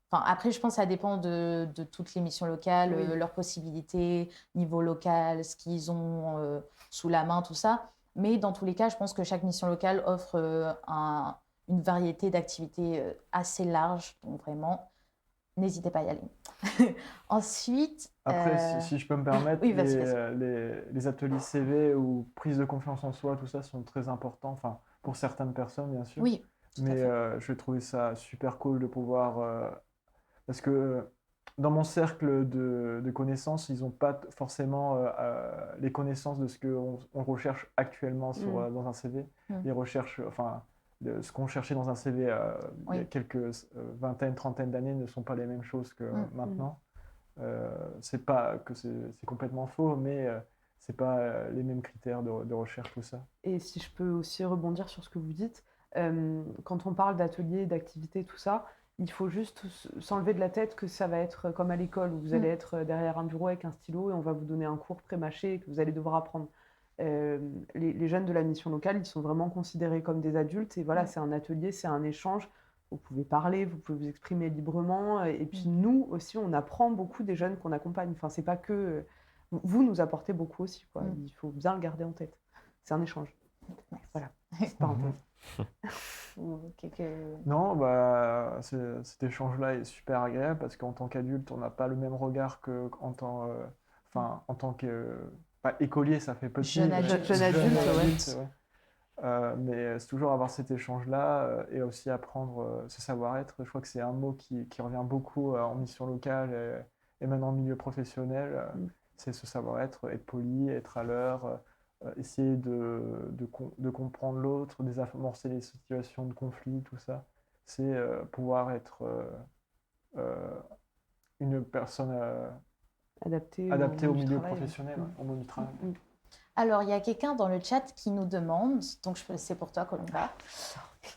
Enfin, après, je pense que ça dépend de toutes les missions locales,
Oui.
leurs possibilités, niveau local, ce qu'ils ont sous la main, tout ça. Mais dans tous les cas, je pense que chaque mission locale offre une variété d'activités assez large. Donc vraiment, n'hésitez pas à y aller. Ensuite,
Après, si je peux me permettre,
oui, vas-y, vas-y.
les ateliers CV ou prise de confiance en soi, tout ça sont très importants, enfin, pour certaines personnes, bien sûr.
Oui, tout à
Mais
fait.
je trouvais ça super cool de pouvoir. Parce que dans mon cercle de connaissances, ils n'ont pas forcément les connaissances de ce qu'on recherche actuellement dans un CV.
Mm.
Ils recherchent, enfin, ce qu'on cherchait dans un CV il y a
Oui.
quelques vingtaine, trentaine d'années ne sont pas les mêmes choses que
Mm.
maintenant. C'est pas que c'est complètement faux, mais c'est pas les mêmes critères de recherche, tout ça.
Et si je peux aussi rebondir sur ce que vous dites, quand on parle d'ateliers, d'activités, tout ça, il faut juste s'enlever de la tête que ça va être comme à l'école, où vous allez être derrière un bureau avec un stylo et on va vous donner un cours pré-mâché et que vous allez devoir apprendre. Les jeunes de la mission locale, ils sont vraiment considérés comme des adultes et voilà, c'est un atelier, c'est un échange. Vous pouvez parler, vous pouvez vous exprimer librement. Et puis nous aussi, on apprend beaucoup des jeunes qu'on accompagne. Enfin, c'est pas que vous nous apportez beaucoup aussi, quoi. Il faut bien le garder en tête. C'est un échange. Voilà, petite parenthèse.
Non, cet échange-là est super agréable parce qu'en tant qu'adulte, on n'a pas le même regard qu'en tant, en tant que pas écolier, ça fait petit.
Jeune adulte.
Jeune adulte,
c'est vrai. Mais c'est toujours avoir cet échange-là et aussi apprendre ce savoir-être. Je crois que c'est un mot qui revient beaucoup en mission locale et maintenant en milieu professionnel. C'est ce savoir-être, être poli, être à l'heure, essayer de comprendre l'autre, désamorcer les situations de conflit, tout ça. C'est pouvoir être une personne
Adapté
au
du
milieu
travail,
professionnel, au monde du travail.
Alors, il y a quelqu'un dans le chat qui nous demande, donc c'est pour toi, Colomba,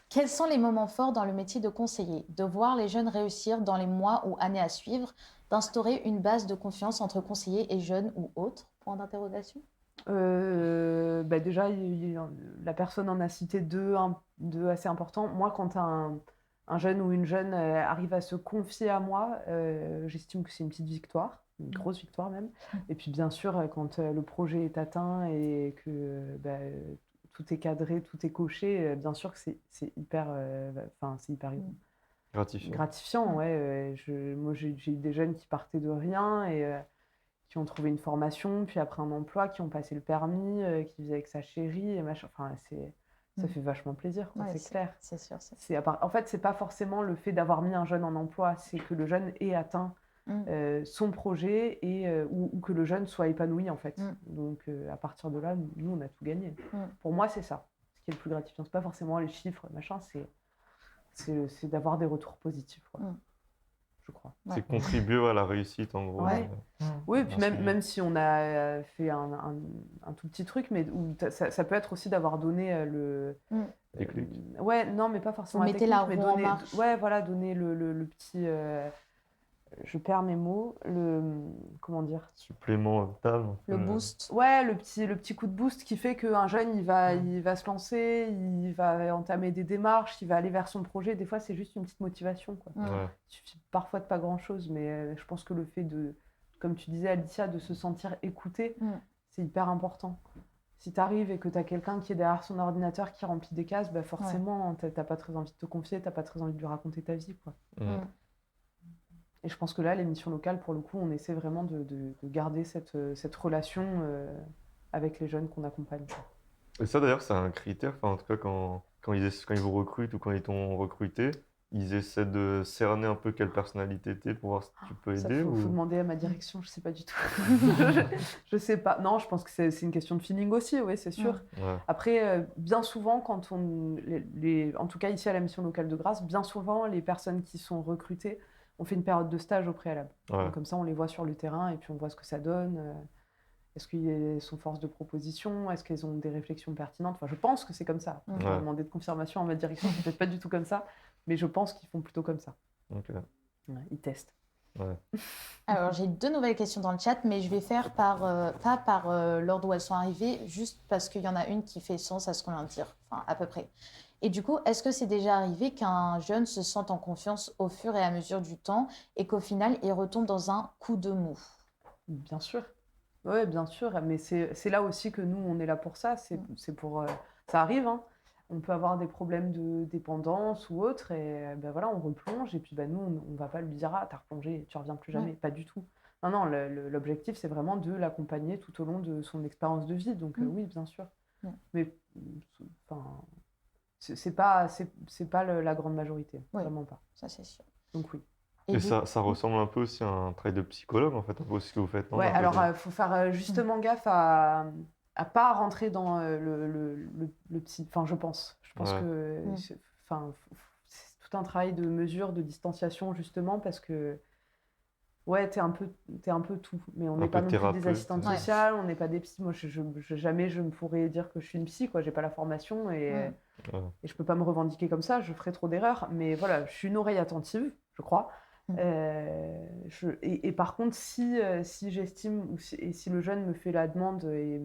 quels sont les moments forts dans le métier de conseiller? De voir les jeunes réussir dans les mois ou années à suivre, d'instaurer une base de confiance entre conseillers et jeunes ou autres? Point d'interrogation.
Déjà, la personne en a cité deux assez importants. Moi, quand un jeune ou une jeune arrive à se confier à moi, j'estime que c'est une petite victoire, une grosse victoire même. Et puis bien sûr, quand le projet est atteint et que tout est cadré, tout est coché, bien sûr que c'est hyper gratifiant. Ouais. Moi, j'ai eu des jeunes qui partaient de rien et qui ont trouvé une formation, puis après un emploi, qui ont passé le permis, qui faisaient avec sa chérie et machin. Enfin, ça fait vachement plaisir, quoi,
Ouais,
c'est clair.
C'est sûr.
En fait, c'est pas forcément le fait d'avoir mis un jeune en emploi, c'est que le jeune ait atteint son projet ou que le jeune soit épanoui, en fait. Donc, à partir de là, nous, on a tout gagné. Pour moi, c'est ça. Ce qui est le plus gratifiant, c'est pas forcément les chiffres, machin, c'est d'avoir des retours positifs, quoi. Je crois.
C'est contribuer à la réussite, en gros.
Ouais. Oui, et puis même si on a fait un tout petit truc, mais ça peut être aussi d'avoir donné le...
Déclic.
Ouais, non, mais pas forcément
Vous mettez la roue en
donner,
marche.
ouais, voilà, donner le petit... je perds mes mots. Comment dire?
Supplément d'âme.
Le boost.
Ouais, le petit coup de boost qui fait qu'un jeune, il va se lancer, il va entamer des démarches, il va aller vers son projet. Des fois, c'est juste une petite motivation, quoi.
Ouais.
Il suffit parfois de pas grand-chose, mais je pense que le fait de, comme tu disais, Alicia, de se sentir écouté, c'est hyper important. Si tu arrives et que tu as quelqu'un qui est derrière son ordinateur qui remplit des cases, forcément, t'as pas très envie de te confier, t'as pas très envie de lui raconter ta vie, quoi. Et je pense que là, les missions locales, pour le coup, on essaie vraiment de garder cette relation avec les jeunes qu'on accompagne.
Et ça, d'ailleurs, c'est un critère. Enfin, en tout cas, quand ils vous recrutent ou quand ils t'ont recruté, ils essaient de cerner un peu quelle personnalité t'es pour voir si tu peux aider.
Il faut demander à ma direction, je sais pas du tout. Je sais pas. Non, je pense que c'est une question de feeling aussi, oui, c'est sûr.
Ouais.
Après, bien souvent, quand en tout cas ici à la mission locale de Grasse, bien souvent, les personnes qui sont recrutées, on fait une période de stage au préalable.
Ouais.
Donc, comme ça, on les voit sur le terrain et puis on voit ce que ça donne. Est-ce qu'elles sont force de proposition? Est-ce qu'elles ont des réflexions pertinentes? Enfin, je pense que c'est comme ça. Je vais demander de confirmation à ma direction, c'est peut-être pas du tout comme ça, mais je pense qu'ils font plutôt comme ça.
Okay.
Ouais, ils testent.
Ouais.
Alors, j'ai 2 nouvelles questions dans le chat, mais je vais faire pas par l'ordre où elles sont arrivées, juste parce qu'il y en a une qui fait sens à ce qu'on vient de dire, enfin, à peu près. Et du coup, est-ce que c'est déjà arrivé qu'un jeune se sente en confiance au fur et à mesure du temps et qu'au final, il retombe dans un coup de mou?
Bien sûr. Oui, bien sûr. Mais c'est là aussi que nous, on est là pour ça. C'est pour, ça arrive, hein. On peut avoir des problèmes de dépendance ou autre, et voilà, on replonge. Et puis nous, on ne va pas lui dire « Ah, t'as replongé, tu ne reviens plus jamais ». Pas du tout. Non, l'objectif, c'est vraiment de l'accompagner tout au long de son expérience de vie. Donc oui, bien sûr. Mais c'est pas la grande majorité, vraiment pas.
Ça, c'est sûr.
Donc oui.
Et ça ressemble un peu aussi à un travail de psychologue, en fait, un peu ce que vous faites.
Ouais, alors il faut faire justement gaffe à pas rentrer dans le psy. Enfin, je pense. Je pense que c'est tout un travail de mesure, de distanciation, justement, parce que t'es un peu tout. Mais on n'est pas non plus des assistantes sociales, on n'est pas des psys. Moi, jamais je ne pourrais dire que je suis une psy, quoi. J'ai pas la formation et je peux pas me revendiquer comme ça, je ferais trop d'erreurs. Mais voilà, je suis une oreille attentive, je crois. Et par contre, si j'estime et si le jeune me fait la demande et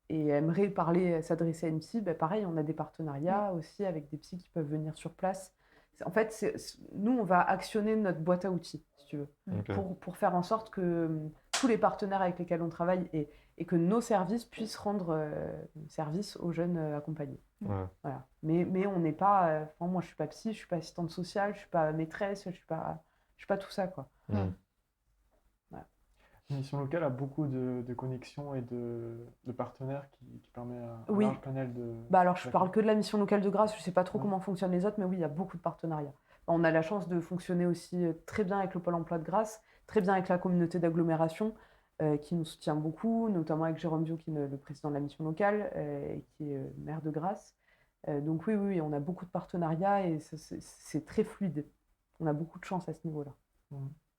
aimerait s'adresser à une psy, pareil, on a des partenariats aussi avec des psys qui peuvent venir sur place. En fait, nous, on va actionner notre boîte à outils, si tu veux, pour faire en sorte que tous les partenaires avec lesquels on travaille et que nos services puissent rendre service aux jeunes accompagnés.
Ouais.
Voilà. Mais on n'est pas... moi, je ne suis pas psy, je ne suis pas assistante sociale, je ne suis pas maîtresse, je ne suis pas tout ça, quoi.
La mission locale a beaucoup de connexions et de partenaires qui permet un large panel de...
Alors, je parle que de la mission locale de Grasse, je ne sais pas trop comment fonctionnent les autres, mais oui, il y a beaucoup de partenariats. On a la chance de fonctionner aussi très bien avec le Pôle emploi de Grasse, très bien avec la communauté d'agglomération, qui nous soutient beaucoup, notamment avec Jérôme Bio, qui est le président de la mission locale, et qui est maire de Grasse. Donc oui, on a beaucoup de partenariats et c'est très fluide. On a beaucoup de chance à ce niveau-là.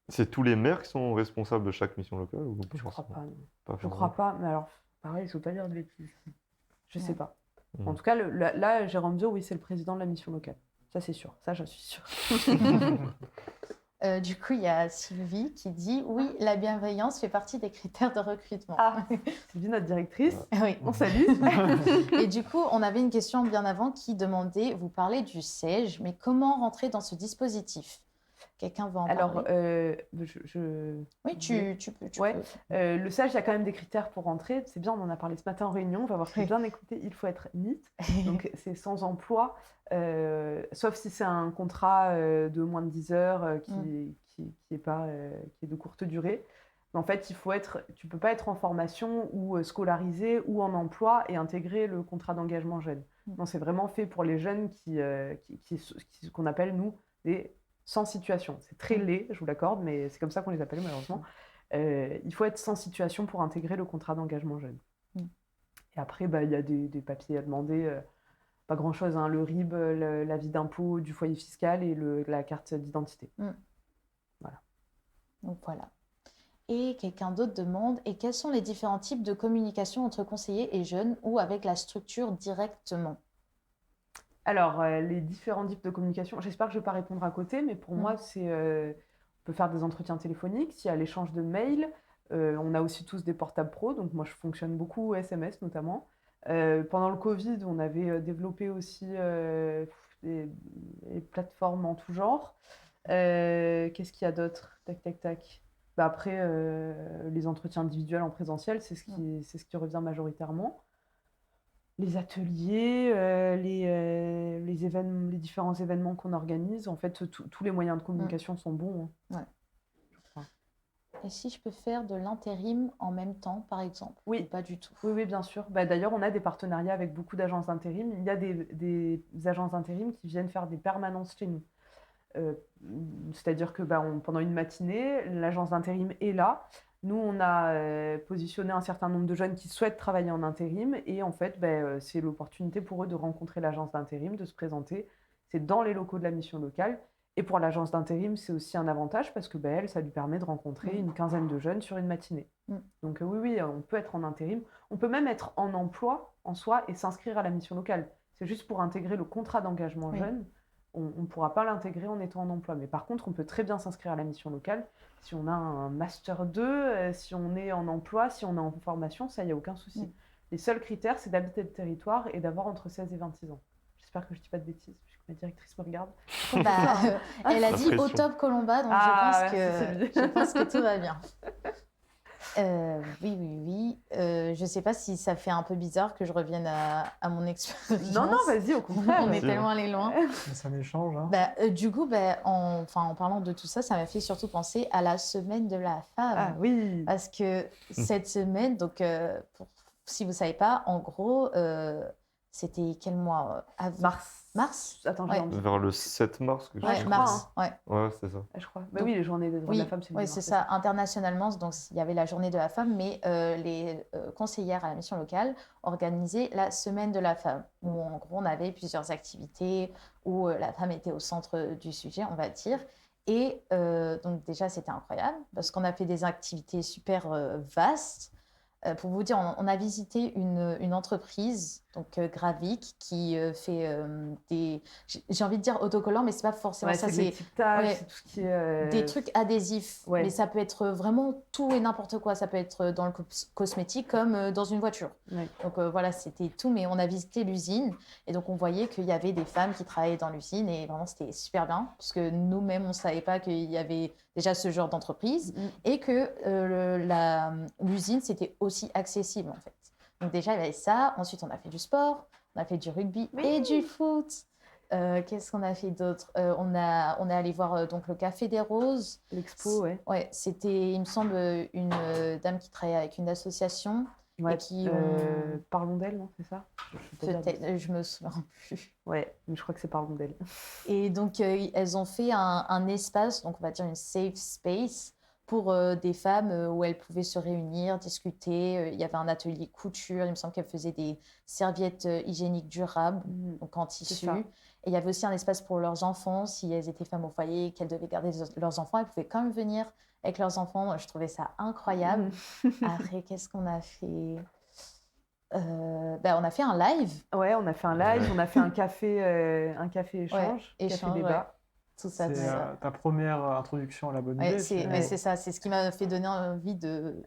C'est tous les maires qui sont responsables de chaque mission locale ou
Je ne crois pas, non.
Pas
Je ne crois pas, mais alors, pareil, il ne faut pas dire de bêtises. Je ne sais pas.
Mm.
En tout cas, là, Jérôme Bio, oui, c'est le président de la mission locale. Ça, c'est sûr. Ça, j'en suis sûre.
Du coup, il y a Sylvie qui dit « Oui, la bienveillance fait partie des critères de recrutement. »
Ah, Sylvie, notre directrice.
Oui.
On salue.
Et du coup, on avait une question bien avant qui demandait, vous parlez du SAGE, mais comment rentrer dans ce dispositif? Quelqu'un va en
Alors,
parler? Oui,
tu
peux.
le SAGE, il y a quand même des critères pour rentrer. C'est bien, on en a parlé ce matin en réunion. On va voir que bien écouté. Il faut être NEET. Donc, c'est sans emploi, sauf si c'est un contrat de moins de 10 heures qui est de courte durée. Mais en fait, tu ne peux pas être en formation ou scolarisé ou en emploi et intégrer le contrat d'engagement jeune. Non, c'est vraiment fait pour les jeunes qu'on appelle, nous, des sans situation. C'est très laid, je vous l'accorde, mais c'est comme ça qu'on les appelle malheureusement. Il faut être sans situation pour intégrer le contrat d'engagement jeune. Et après, il y a des papiers à demander, pas grand-chose, hein, le RIB, l'avis d'impôt du foyer fiscal et la carte d'identité. Voilà.
Donc voilà. Et quelqu'un d'autre demande, et quels sont les différents types de communication entre conseillers et jeunes ou avec la structure directement?
Alors, les différents types de communication, j'espère que je ne vais pas répondre à côté, mais pour moi, on peut faire des entretiens téléphoniques, il y a l'échange de mails, on a aussi tous des portables pro, donc moi je fonctionne beaucoup SMS notamment. Pendant le Covid, on avait développé aussi des plateformes en tout genre. Qu'est-ce qu'il y a d'autre? Tac. Après, les entretiens individuels en présentiel, c'est ce qui revient majoritairement. Les ateliers, les différents événements qu'on organise, en fait, tous les moyens de communication sont bons.
Ouais. Et si je peux faire de l'intérim en même temps, par exemple?
Oui.
Ou pas du tout?
Oui, bien sûr. D'ailleurs, on a des partenariats avec beaucoup d'agences d'intérim. Il y a des agences d'intérim qui viennent faire des permanences chez nous. C'est-à-dire que pendant une matinée, l'agence d'intérim est là. Nous, on a positionné un certain nombre de jeunes qui souhaitent travailler en intérim et en fait, c'est l'opportunité pour eux de rencontrer l'agence d'intérim, de se présenter. C'est dans les locaux de la mission locale. Et pour l'agence d'intérim, c'est aussi un avantage parce que elle, ça lui permet de rencontrer une quinzaine de jeunes sur une matinée. Donc oui, on peut être en intérim. On peut même être en emploi en soi et s'inscrire à la mission locale. C'est juste pour intégrer le contrat d'engagement jeune. On ne pourra pas l'intégrer en étant en emploi. Mais par contre, on peut très bien s'inscrire à la mission locale si on a un Master 2, si on est en emploi, si on est en formation, ça, il n'y a aucun souci. Les seuls critères, c'est d'habiter le territoire et d'avoir entre 16 et 26 ans. J'espère que je ne dis pas de bêtises, puisque ma directrice me regarde.
Elle a dit au top Colomba, donc je pense que tout va bien. Oui. Je ne sais pas si ça fait un peu bizarre que je revienne à mon expérience.
Non, vas-y, au contraire.
On est tellement allé loin.
C'est un échange. Hein.
Du coup, en parlant de tout ça, ça m'a fait surtout penser à la semaine de la femme.
Ah oui.
Parce que cette semaine, donc, si vous ne savez pas, en gros, c'était quel mois? Mars.
Attends,
vers le 7 mars.
Mars.
Ouais, c'est ça.
Je crois. Oui, les journées des droits de la femme, c'est
oui, c'est ça. Internationalement, donc il y avait la journée de la femme, mais les conseillères à la mission locale organisaient la semaine de la femme, où en gros on avait plusieurs activités, où la femme était au centre du sujet, on va dire. Et donc déjà, c'était incroyable, parce qu'on a fait des activités super vastes. Pour vous dire, on a visité une entreprise, donc Gravic, qui fait j'ai envie de dire autocollants, mais c'est pas forcément ça.
C'est tout ce qui est
des trucs adhésifs, mais ça peut être vraiment tout et n'importe quoi. Ça peut être dans le cosmétique comme dans une voiture. Donc voilà, c'était tout, mais on a visité l'usine et donc on voyait qu'il y avait des femmes qui travaillaient dans l'usine et vraiment c'était super bien parce que nous-mêmes on savait pas qu'il y avait déjà ce genre d'entreprise et que l'usine, c'était aussi accessible, en fait. Donc déjà, il y avait ça. Ensuite, on a fait du sport, on a fait du rugby et du foot. Qu'est-ce qu'on a fait d'autre? On est allé voir donc le Café des Roses.
L'expo, ouais.
Ouais, c'était, il me semble, une dame qui travaillait avec une association.
Ouais,
Et qui
Parlons d'elle, non, c'est ça?
Peut-être, je me souviens plus.
Ouais, mais je crois que c'est Parlons d'elle.
Et donc, elles ont fait un espace, donc on va dire une safe space, pour des femmes où elles pouvaient se réunir, discuter. Il y avait un atelier couture, il me semble qu'elles faisaient des serviettes hygiéniques durables, donc en tissu. Et il y avait aussi un espace pour leurs enfants, si elles étaient femmes au foyer, qu'elles devaient garder leurs enfants, elles pouvaient quand même venir avec leurs enfants. Je trouvais ça incroyable. Après, qu'est-ce qu'on a fait? On a fait un live.
Ouais, on a fait un live, on a fait un café échange, café débat.
Ouais. Tout ça,
C'est ta première introduction à la bonne idée.
C'est ça, c'est ce qui m'a fait donner envie de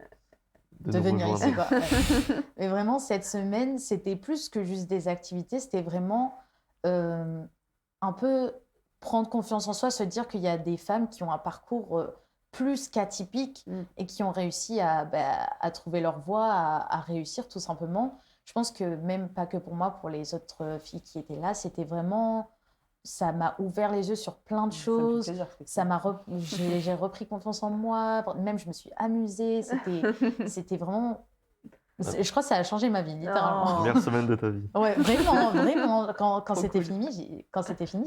nous
venir
rejoindre.
ici, quoi. Ouais. Mais vraiment, cette semaine, c'était plus que juste des activités, c'était vraiment un peu prendre confiance en soi, se dire qu'il y a des femmes qui ont un parcours plus qu'atypique et qui ont réussi à trouver leur voie, à réussir tout simplement. Je pense que même pas que pour moi, pour les autres filles qui étaient là, c'était vraiment... Ça m'a ouvert les yeux sur plein de choses. J'ai repris confiance en moi. Même, je me suis amusée. C'était vraiment... Je crois que ça a changé ma vie, littéralement.
Première semaine de ta vie.
Ouais, vraiment. Quand c'était fini,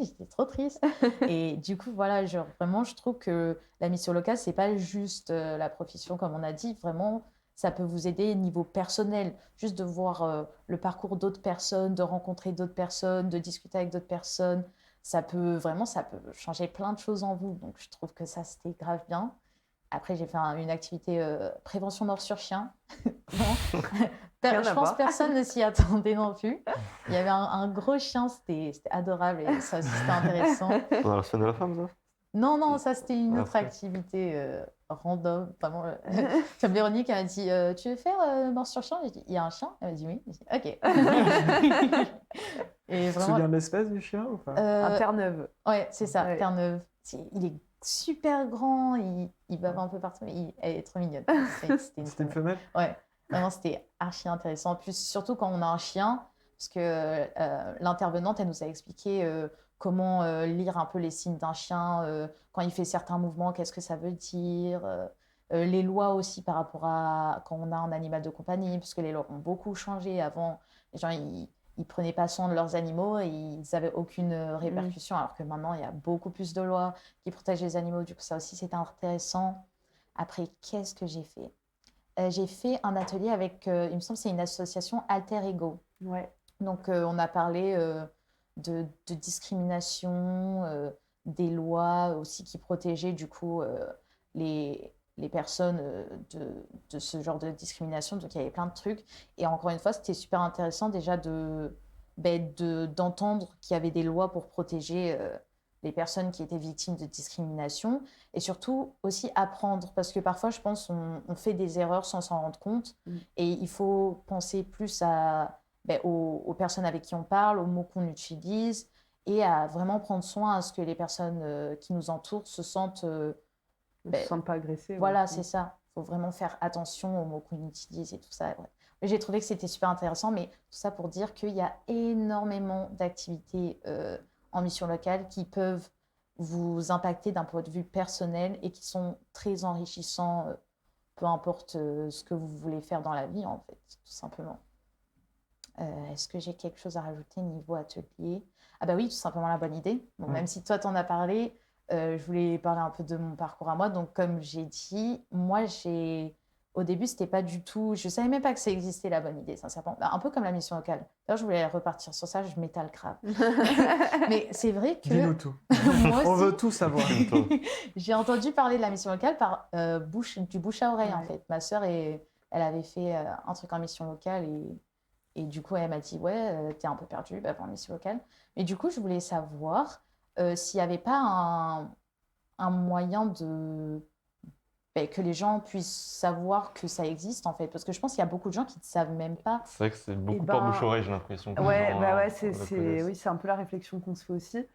j'étais trop triste. Et du coup, voilà, vraiment, je trouve que la mission locale, c'est pas juste la profession, comme on a dit. Vraiment, ça peut vous aider au niveau personnel. Juste de voir le parcours d'autres personnes, de rencontrer d'autres personnes, de discuter avec d'autres personnes. Ça peut changer plein de choses en vous. Donc, je trouve que ça, c'était grave bien. Après, j'ai fait une activité prévention mort sur chien. Je pense que personne ne s'y attendait non plus. Il y avait un gros chien, c'était adorable et ça aussi, c'était intéressant.
Pendant la semaine de la femme, ça?
Non, ça, c'était une autre activité random. Vraiment, comme Véronique, elle m'a dit tu veux faire mort sur chien? J'ai dit il y a un chien? Elle m'a dit oui. J'ai dit ok.
Et vraiment, tu te souviens de l'espèce du chien ou pas?
Un Terre-Neuve.
Ouais, c'est ça, Terre-Neuve. Il est super grand, il bave un peu partout, mais elle est trop mignonne.
C'était une femelle?
Ouais, vraiment, c'était archi intéressant. En plus, surtout quand on a un chien, parce que l'intervenante, elle nous a expliqué comment lire un peu les signes d'un chien, quand il fait certains mouvements, qu'est-ce que ça veut dire, les lois aussi par rapport à quand on a un animal de compagnie, parce que les lois ont beaucoup changé. Avant, les gens, ils prenaient pas soin de leurs animaux et ils n'avaient aucune répercussion, alors que maintenant, il y a beaucoup plus de lois qui protègent les animaux. Du coup, ça aussi, c'était intéressant. Après, qu'est-ce que j'ai fait? J'ai fait un atelier avec, il me semble, c'est une association Alter Ego.
Ouais.
Donc, on a parlé de discrimination, des lois aussi qui protégeaient, du coup, les personnes de ce genre de discrimination. Donc, il y avait plein de trucs. Et encore une fois, c'était super intéressant déjà d'entendre qu'il y avait des lois pour protéger les personnes qui étaient victimes de discrimination. Et surtout, aussi apprendre. Parce que parfois, je pense, on fait des erreurs sans s'en rendre compte. Et il faut penser plus aux personnes avec qui on parle, aux mots qu'on utilise, et à vraiment prendre soin à ce que les personnes qui nous entourent se sentent...
ne se sentent pas agressés.
Voilà, c'est ça. Il faut vraiment faire attention aux mots qu'on utilise et tout ça. Ouais. J'ai trouvé que c'était super intéressant, mais tout ça pour dire qu'il y a énormément d'activités en mission locale qui peuvent vous impacter d'un point de vue personnel et qui sont très enrichissants, peu importe ce que vous voulez faire dans la vie, en fait, tout simplement. Est-ce que j'ai quelque chose à rajouter niveau atelier? Ah bah oui, tout simplement la bonne idée. Bon, même si toi, t'en as parlé... je voulais parler un peu de mon parcours à moi. Donc, comme j'ai dit, moi, au début, c'était pas du tout... Je savais même pas que ça existait, la bonne idée, sincèrement. Un peu comme la mission locale. D'ailleurs, je voulais repartir sur ça, je m'étale grave. Mais c'est vrai que...
Dis-nous tout.
Moi aussi,
on veut tout savoir.
j'ai entendu parler de la mission locale par du bouche à oreille, en fait. Ma sœur, elle avait fait un truc en mission locale et du coup, elle m'a dit, ouais, t'es un peu perdue, va en mission locale. Mais du coup, je voulais savoir... s'il n'y avait pas un moyen que les gens puissent savoir que ça existe, en fait. Parce que je pense qu'il y a beaucoup de gens qui ne savent même pas.
C'est vrai que c'est beaucoup par bouche-oreille, j'ai l'impression.
Ouais, c'est un peu la réflexion qu'on se fait aussi.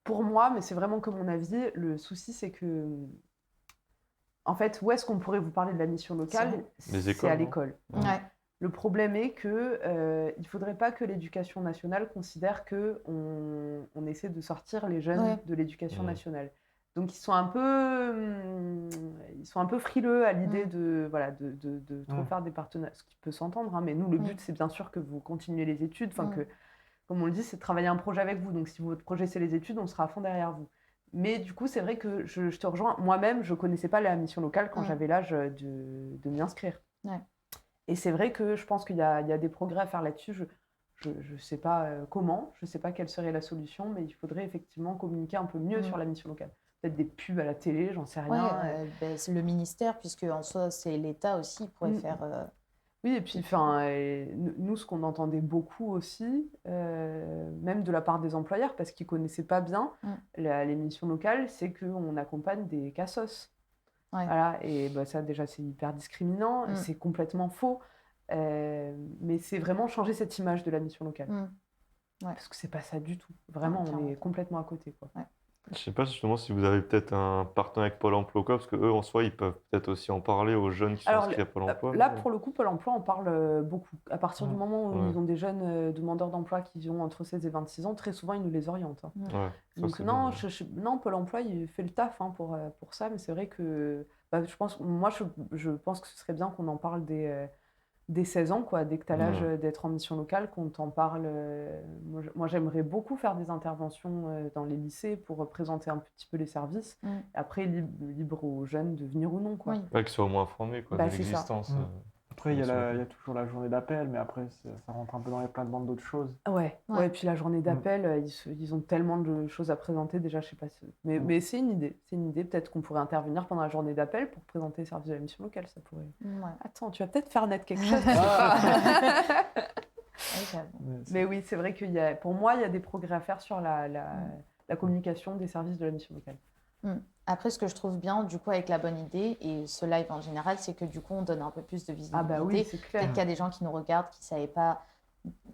Pour moi, mais c'est vraiment que mon avis, le souci, c'est que, en fait, où est-ce qu'on pourrait vous parler de la mission locale?
Les
C'est
écoles,
à
non?
l'école.
Ouais.
Le problème est que il ne faudrait pas que l'éducation nationale considère qu'on essaie de sortir les jeunes
Ouais.
de l'éducation
Mmh.
nationale. Donc ils sont un peu frileux à l'idée de trop faire des partenariats, ce qui peut s'entendre, hein, mais nous, le but, c'est bien sûr que vous continuez les études, que, comme on le dit, c'est de travailler un projet avec vous. Donc si votre projet, c'est les études, on sera à fond derrière vous. Mais du coup, c'est vrai que je te rejoins. Moi-même, je ne connaissais pas la mission locale quand j'avais l'âge de m'y inscrire.
Ouais.
Et c'est vrai que je pense qu'il y a des progrès à faire là-dessus. Je ne sais pas comment, je ne sais pas quelle serait la solution, mais il faudrait effectivement communiquer un peu mieux sur la mission locale. Peut-être des pubs à la télé, j'en sais rien.
C'est le ministère, puisque en soi, c'est l'État aussi, pourrait faire...
Oui, et puis nous, ce qu'on entendait beaucoup aussi, même de la part des employeurs, parce qu'ils ne connaissaient pas bien les missions locales, c'est qu'on accompagne des cassos.
Ouais.
Voilà, et ça, déjà, c'est hyper discriminant, c'est complètement faux. Mais c'est vraiment changer cette image de la mission locale. Parce que c'est pas ça du tout. Vraiment, on est complètement à côté, quoi.
Ouais.
Je sais pas justement si vous avez peut-être un partenariat avec Pôle emploi ou quoi, parce qu'eux, en soi, ils peuvent peut-être aussi en parler aux jeunes qui sont inscrits à Pôle emploi.
Là, pour le coup, Pôle emploi en parle beaucoup. À partir du moment où
Ouais.
ils ont des jeunes demandeurs d'emploi qui ont entre 16 et 26 ans, très souvent, ils nous les orientent.
Ouais, ça,
Donc
c'est
non,
bien.
non, Pôle emploi, il fait le taf pour ça, mais c'est vrai que je pense que ce serait bien qu'on en parle dès 16 ans, quoi, dès que tu as l'âge d'être en mission locale, qu'on t'en parle. Moi, j'aimerais beaucoup faire des interventions dans les lycées pour présenter un petit peu les services. Après, libre aux jeunes de venir ou non, quoi.
Oui.
Ouais, qu'ils soient au moins informés quoi, de
C'est ça.
l'existence.
Après, il y a toujours la journée d'appel, mais après, ça rentre un peu dans les plates-bandes d'autres choses.
Ouais, puis la journée d'appel, ils ont tellement de choses à présenter, déjà, je sais pas. Mais c'est une idée. C'est une idée. Peut-être qu'on pourrait intervenir pendant la journée d'appel pour présenter les services de la mission locale. Ça pourrait.
Ouais.
Attends, tu vas peut-être faire naître quelque chose. Mais oui, c'est vrai pour moi, il y a des progrès à faire sur la communication des services de la mission locale.
Après, ce que je trouve bien, du coup, avec la bonne idée et ce live en général, c'est que du coup, on donne un peu plus de visibilité.
Ah bah oui, c'est clair.
Peut-être qu'il y a des gens qui nous regardent, qui ne savaient pas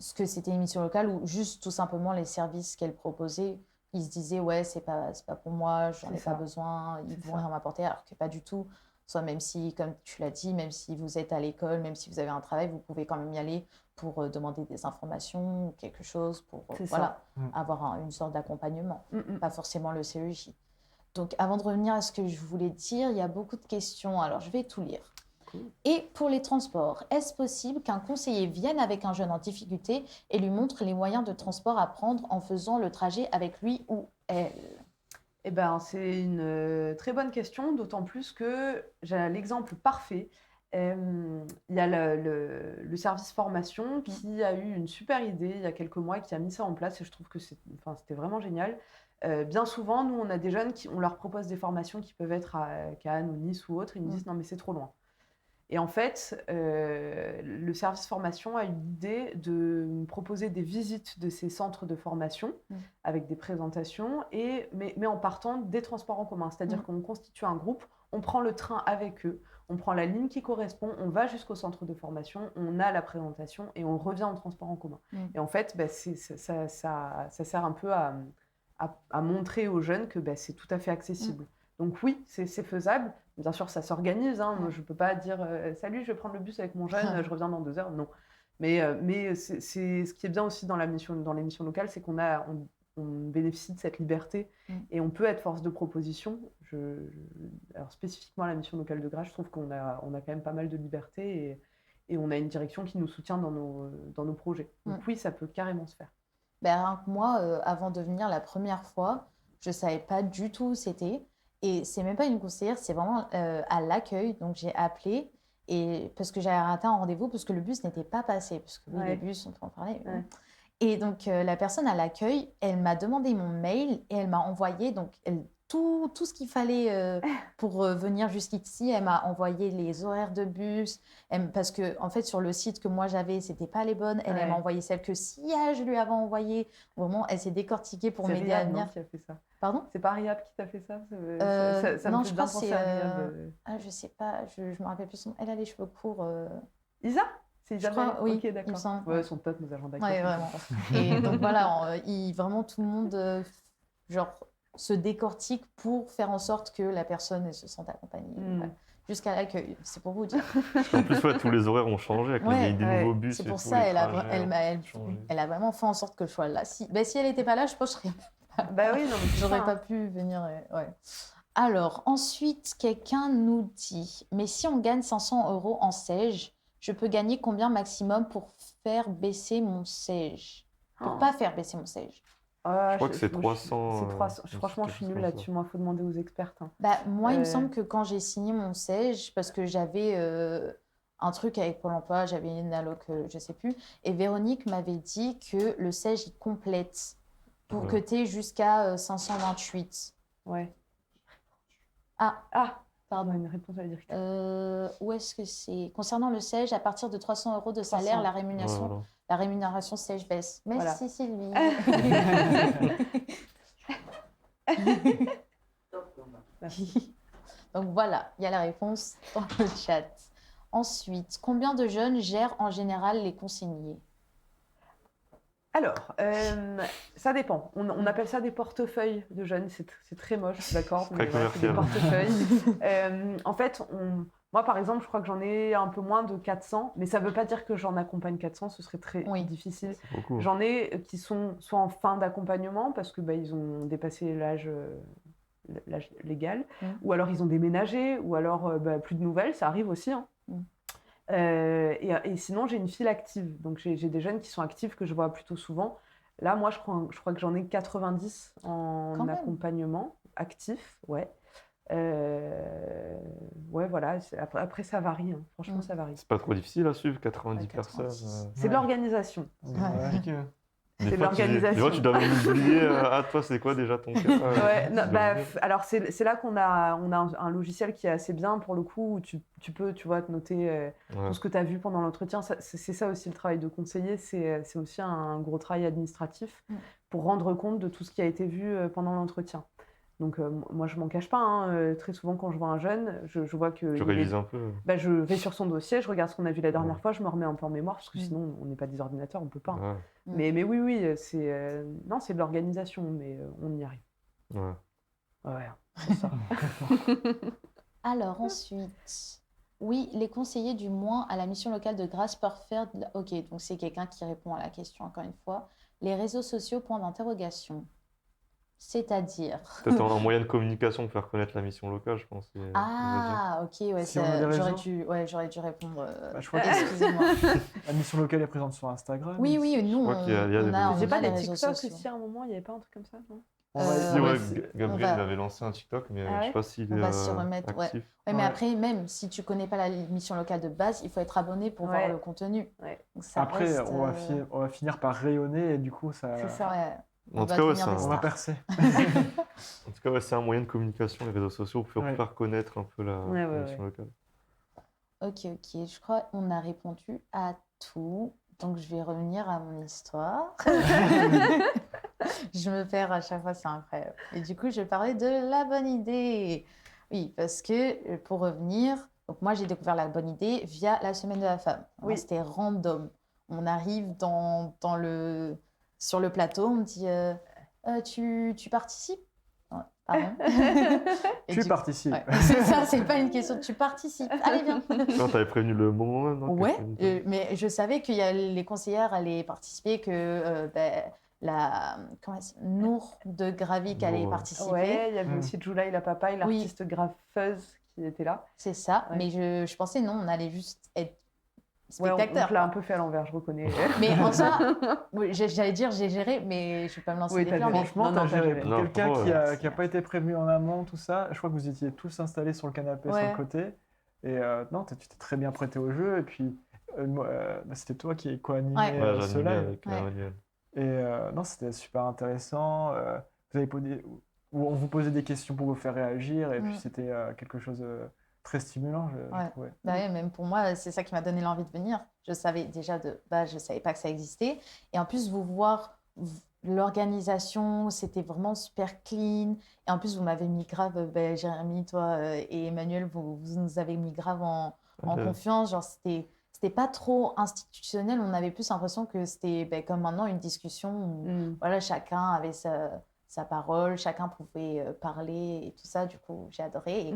ce que c'était une émission locale ou juste tout simplement les services qu'elle proposait. Ils se disaient, ouais, c'est pas pour moi, j'en ai pas besoin, ils vont rien m'apporter, alors que pas du tout. Soit même si, comme tu l'as dit, même si vous êtes à l'école, même si vous avez un travail, vous pouvez quand même y aller pour demander des informations ou quelque chose, pour avoir une sorte d'accompagnement, pas forcément le CEJ. Donc, avant de revenir à ce que je voulais dire, il y a beaucoup de questions. Alors, je vais tout lire. Cool. Et pour les transports, est-ce possible qu'un conseiller vienne avec un jeune en difficulté et lui montre les moyens de transport à prendre en faisant le trajet avec lui ou elle?
Eh ben, c'est une très bonne question, d'autant plus que j'ai l'exemple parfait. Il y a le service formation qui a eu une super idée il y a quelques mois et qui a mis ça en place et je trouve que c'était vraiment génial. Bien souvent, nous, on a des jeunes on leur propose des formations qui peuvent être à Cannes ou Nice ou autre. Ils nous disent non, mais c'est trop loin. Et en fait, le service formation a eu l'idée de proposer des visites de ces centres de formation avec des présentations, mais en partant des transports en commun. C'est-à-dire qu'on constitue un groupe, on prend le train avec eux, on prend la ligne qui correspond, on va jusqu'au centre de formation, on a la présentation et on revient en transport en commun. Et en fait, ça sert un peu à montrer aux jeunes que c'est tout à fait accessible. Donc oui, c'est faisable. Bien sûr, ça s'organise. Moi, je ne peux pas dire « Salut, je vais prendre le bus avec mon jeune, je reviens dans 2 heures ». Non. Mais c'est ce qui est bien aussi dans les missions locales, c'est qu'on bénéficie de cette liberté et on peut être force de proposition. Alors spécifiquement à la mission locale de Grasse, je trouve qu'on a quand même pas mal de liberté et on a une direction qui nous soutient dans nos projets. Donc oui, ça peut carrément se faire.
Moi, avant de venir la première fois, je ne savais pas du tout où c'était. Et c'est même pas une conseillère, c'est vraiment à l'accueil. Donc j'ai appelé parce que j'avais raté un rendez-vous parce que le bus n'était pas passé. Parce que oui, les bus, on peut en parler. Ouais. Et donc la personne à l'accueil, elle m'a demandé mon mail et elle m'a envoyé tout ce qu'il fallait pour venir jusqu'ici. Elle m'a envoyé les horaires de bus. Parce que, en fait, sur le site que moi j'avais, c'était pas les bonnes. Elle m'a envoyé celles que Sia, je lui avais envoyées. Vraiment, elle s'est décortiquée pour m'aider à venir.
C'est Riab qui a fait ça.
Pardon ?
C'est pas Riab qui t'a fait ça, ça
non,
me fait bien penser à Riab.
Je sais pas, je me rappelle plus son nom. Elle a les cheveux courts.
Isa ? C'est Isabelle ?
Oui,
ok, d'accord. Ouais, sont top nos agents d'accueil.
Ouais, vraiment. Et donc voilà, vraiment tout le monde genre, se décortiquent pour faire en sorte que la personne elle se sente accompagnée. Voilà. Jusqu'à l'accueil, c'est pour vous dire.
En plus, tous les horaires ont changé avec des nouveaux bus
c'est
et
pour
tout,
ça
les
elle a,
trajets ont changé.
elle a vraiment fait en sorte que je sois là. Si elle n'était pas là, je pense que je serais
Bah oui, non, mais c'est
j'aurais
ça,
pas pu venir. Ouais. Alors, ensuite, quelqu'un nous dit, mais si on gagne 500 € en CEJ, je peux gagner combien maximum pour faire baisser mon CEJ? Pour pas faire baisser mon CEJ.
Je crois que c'est 300.
Franchement, je suis nulle là-dessus. Moi, il faut demander aux expertes. Hein.
Bah, moi, il me semble que quand j'ai signé mon CEJ, parce que j'avais un truc avec Pôle emploi, j'avais une alloc, je sais plus, et Véronique m'avait dit que le CEJ, il complète pour que tu aies jusqu'à 528.
Ouais.
Ah,
pardon, une réponse à la directrice.
où est-ce que c'est? Concernant le CEJ, à partir de 300 € de salaire,
300.
la rémunération CEJ baisse. Merci Sylvie. Donc voilà, il y a la réponse dans le chat. Ensuite, combien de jeunes gèrent en général les consignés?
Alors, ça dépend. On appelle ça des portefeuilles de jeunes. C'est très moche, d'accord?
Très
c'est des portefeuilles. En fait, moi, par exemple, je crois que j'en ai un peu moins de 400, mais ça ne veut pas dire que j'en accompagne 400, ce serait très difficile. J'en ai qui sont soit en fin d'accompagnement, parce que ils ont dépassé l'âge légal, ou alors ils ont déménagé, ou alors plus de nouvelles, ça arrive aussi. Hein. Et sinon, j'ai une file active. Donc, j'ai des jeunes qui sont actifs que je vois plutôt souvent. Là, moi, je crois que j'en ai 90 en accompagnement actif. Ouais. Ouais, voilà. Après, ça varie. Hein. Franchement, ça varie.
C'est pas trop difficile à suivre, 90 personnes.
C'est de l'organisation.
C'est
de l'organisation.
Des fois, tu dois même oublier. Toi, c'est quoi déjà ton cas?
Alors, c'est là qu'on a un logiciel qui est assez bien pour le coup, où tu peux, tu vois, te noter tout ce que tu as vu pendant l'entretien. C'est ça aussi le travail de conseiller, c'est aussi un gros travail administratif pour rendre compte de tout ce qui a été vu pendant l'entretien. Donc, moi, je m'en cache pas. Hein. Très souvent, quand je vois un jeune, je vois que...
Tu révises un peu.
Je vais sur son dossier, je regarde ce qu'on a vu la dernière fois, je me remets un peu en mémoire, parce que sinon, on n'est pas des ordinateurs, on ne peut pas. Hein. Mais oui, c'est de l'organisation, mais on y arrive. Ouais, c'est ça.
Alors, ensuite... Oui, les conseillers du moins à la mission locale de Grasse peuvent faire... Ok, donc c'est quelqu'un qui répond à la question, encore une fois. Les réseaux sociaux, point d'interrogation. C'est-à-dire...
Peut-être en moyen de communication pour faire connaître la mission locale, je pense.
Ah, ok, ouais,
Si
j'aurais dû répondre.
Je crois que
excusez-moi.
La mission locale est présente sur Instagram.
Oui, nous, on
a pas
les
des
réseaux
TikTok
sociaux.
aussi à un moment, il n'y avait pas un truc comme ça, non?
Gabriel il avait lancé un TikTok, mais je ne sais pas s'il est
se remettre,
actif.
Ouais, mais après, même si tu ne connais pas la mission locale de base, il faut être abonné pour voir le contenu. Donc, ça
après,
reste,
on va finir par rayonner et du coup, ça...
C'est ça, ouais.
En tout cas,
on va percer.
En tout cas, c'est un moyen de communication, les réseaux sociaux, pour faire connaître un peu la mission locale.
Ok, je crois qu'on a répondu à tout. Donc, je vais revenir à mon histoire. Je me perds à chaque fois, c'est incroyable. Et du coup, je parlais de la bonne idée. Oui, parce que pour revenir, donc moi, j'ai découvert la bonne idée via la Semaine de la Femme. Oui. C'était random. On arrive sur le plateau, on me dit tu participes? Pardon.
Tu participes.
C'est ça, c'est pas une question. Tu participes. Allez, viens.
Non, t'avais prévenu le moment. Non,
mais je savais que les conseillères allaient participer, que Nour de Gravic allait participer.
Ouais, il y avait aussi Julia la papaye, l'artiste graffeuse qui était là.
C'est ça, mais je pensais non, on allait juste être spectateur.
On l'a un peu fait à l'envers, je reconnais.
Mais en ça, j'allais dire j'ai géré, mais je ne vais pas me lancer des fleurs.
Franchement, t'as géré. Pour quelqu'un qui n'a pas été prévenu en amont, tout ça, je crois que vous étiez tous installés sur le canapé sur le côté. Et non, tu t'es très bien prêté au jeu. Et puis, c'était toi qui co-animais ce live.
Avec Emmanuel.
Et non, c'était super intéressant. On vous posait des questions pour vous faire réagir. Et puis, c'était quelque chose... très stimulant, je trouvais.
Même pour moi, c'est ça qui m'a donné l'envie de venir. Je savais déjà je savais pas que ça existait. Et en plus, vous voir l'organisation, c'était vraiment super clean. Et en plus, vous m'avez mis grave, Jérémy, toi et Emmanuel, vous nous avez mis grave en confiance. Genre, c'était pas trop institutionnel. On avait plus l'impression que c'était comme maintenant une discussion où voilà, chacun avait sa parole, chacun pouvait parler et tout ça. Du coup, j'ai adoré.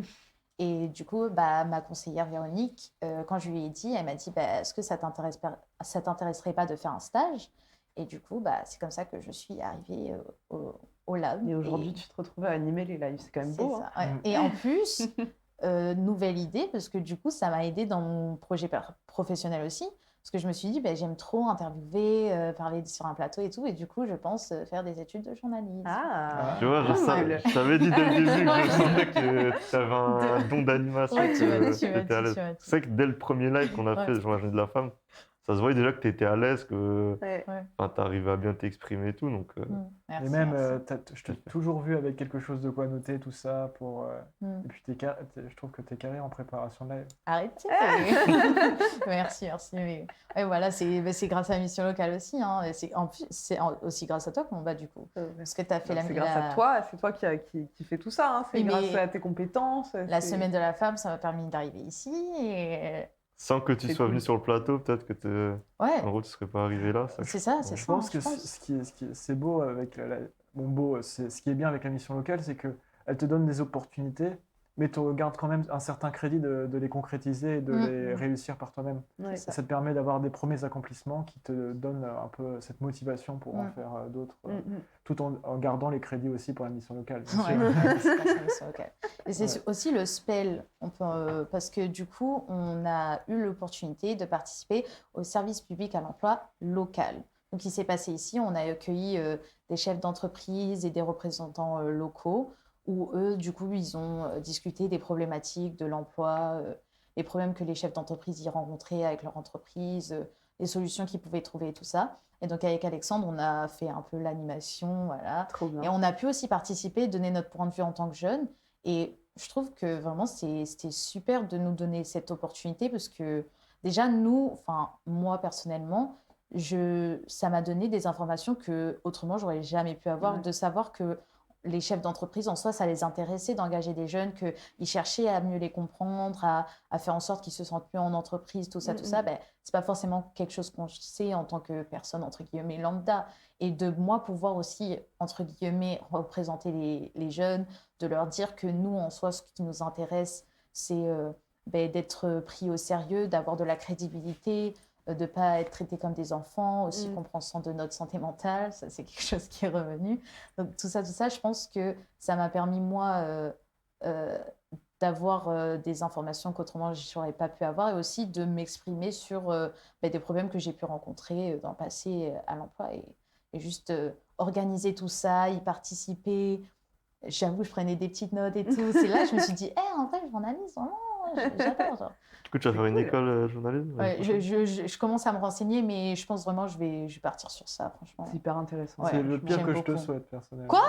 Et du coup, ma conseillère Véronique, quand je lui ai dit, elle m'a dit est-ce que ça t'intéresserait pas de faire un stage? Et du coup, c'est comme ça que je suis arrivée au lab.
Et aujourd'hui, tu te retrouves à animer les lives. C'est quand même beau.
Ça, ouais. Et en plus, nouvelle idée, parce que du coup, ça m'a aidée dans mon projet professionnel aussi. Parce que je me suis dit, j'aime trop interviewer, parler sur un plateau et tout. Et du coup, je pense faire des études de journalisme.
Ah,
Tu vois, je t'avais dit dès le début que je sentais que tu avais un don d'animation,
Ouais, tu m'as dit,
que t'étais à l'aise. C'est vrai que dès le premier live qu'on a fait, Journée de la femme, ça se voyait déjà que tu étais à l'aise, que tu arrivais à bien t'exprimer et tout. Donc,
Merci, et même, je t'ai toujours vu avec quelque chose de quoi noter, tout ça. Et puis, je trouve que tu es carré en préparation de live.
Arrêtez. Merci. Mais... Ouais, voilà, c'est grâce à la mission locale aussi. Hein. En plus, c'est aussi grâce à toi qu'on va du coup. Parce que tu as fait
C'est grâce à toi, c'est toi qui fais tout ça. Hein. C'est grâce à tes compétences.
La semaine de la femme, ça m'a permis d'arriver ici. Et...
Sans que tu sois venu sur le plateau, peut-être que en gros, tu ne serais pas arrivé là.
C'est ça, c'est ça.
Je pense que c'est beau avec ce qui est bien avec la mission locale, c'est qu'elle te donne des opportunités, mais tu gardes quand même un certain crédit de les concrétiser et de les réussir par toi-même.
Ouais,
ça te permet d'avoir des premiers accomplissements qui te donnent un peu cette motivation pour en faire d'autres, tout en gardant les crédits aussi pour la mission locale.
Et c'est aussi le SPEL, parce que du coup, on a eu l'opportunité de participer au service public à l'emploi local. Donc, il s'est passé ici, on a accueilli des chefs d'entreprise et des représentants locaux, où eux, du coup, ils ont discuté des problématiques de l'emploi, les problèmes que les chefs d'entreprise y rencontraient avec leur entreprise, les solutions qu'ils pouvaient trouver et tout ça. Et donc, avec Alexandre, on a fait un peu l'animation, voilà.
Trop bien.
Et on a pu aussi participer, donner notre point de vue en tant que jeunes. Et je trouve que vraiment, c'était super de nous donner cette opportunité parce que déjà, moi personnellement, ça m'a donné des informations que autrement, j'aurais jamais pu avoir, de savoir que les chefs d'entreprise, en soi, ça les intéressait d'engager des jeunes, qu'ils cherchaient à mieux les comprendre, à faire en sorte qu'ils se sentent mieux en entreprise, tout ça. C'est pas forcément quelque chose qu'on sait en tant que personne, entre guillemets, lambda. Et de moi pouvoir aussi, entre guillemets, représenter les jeunes, de leur dire que nous, en soi, ce qui nous intéresse, c'est d'être pris au sérieux, d'avoir de la crédibilité, de ne pas être traités comme des enfants, aussi qu'on prend soin de notre santé mentale, ça c'est quelque chose qui est revenu. Donc tout ça, je pense que ça m'a permis moi d'avoir des informations qu'autrement je n'aurais pas pu avoir et aussi de m'exprimer sur des problèmes que j'ai pu rencontrer dans le passé à l'emploi et juste organiser tout ça, y participer. J'avoue, je prenais des petites notes et tout. C'est là que je me suis dit, en vrai, journaliste, vraiment, j'adore. Genre.
Du coup, tu vas faire une école journalisme?
Ouais, je commence à me renseigner, mais je pense vraiment que je vais partir sur ça, franchement.
C'est hyper intéressant.
C'est le pire que je te souhaite, personnellement.
Quoi?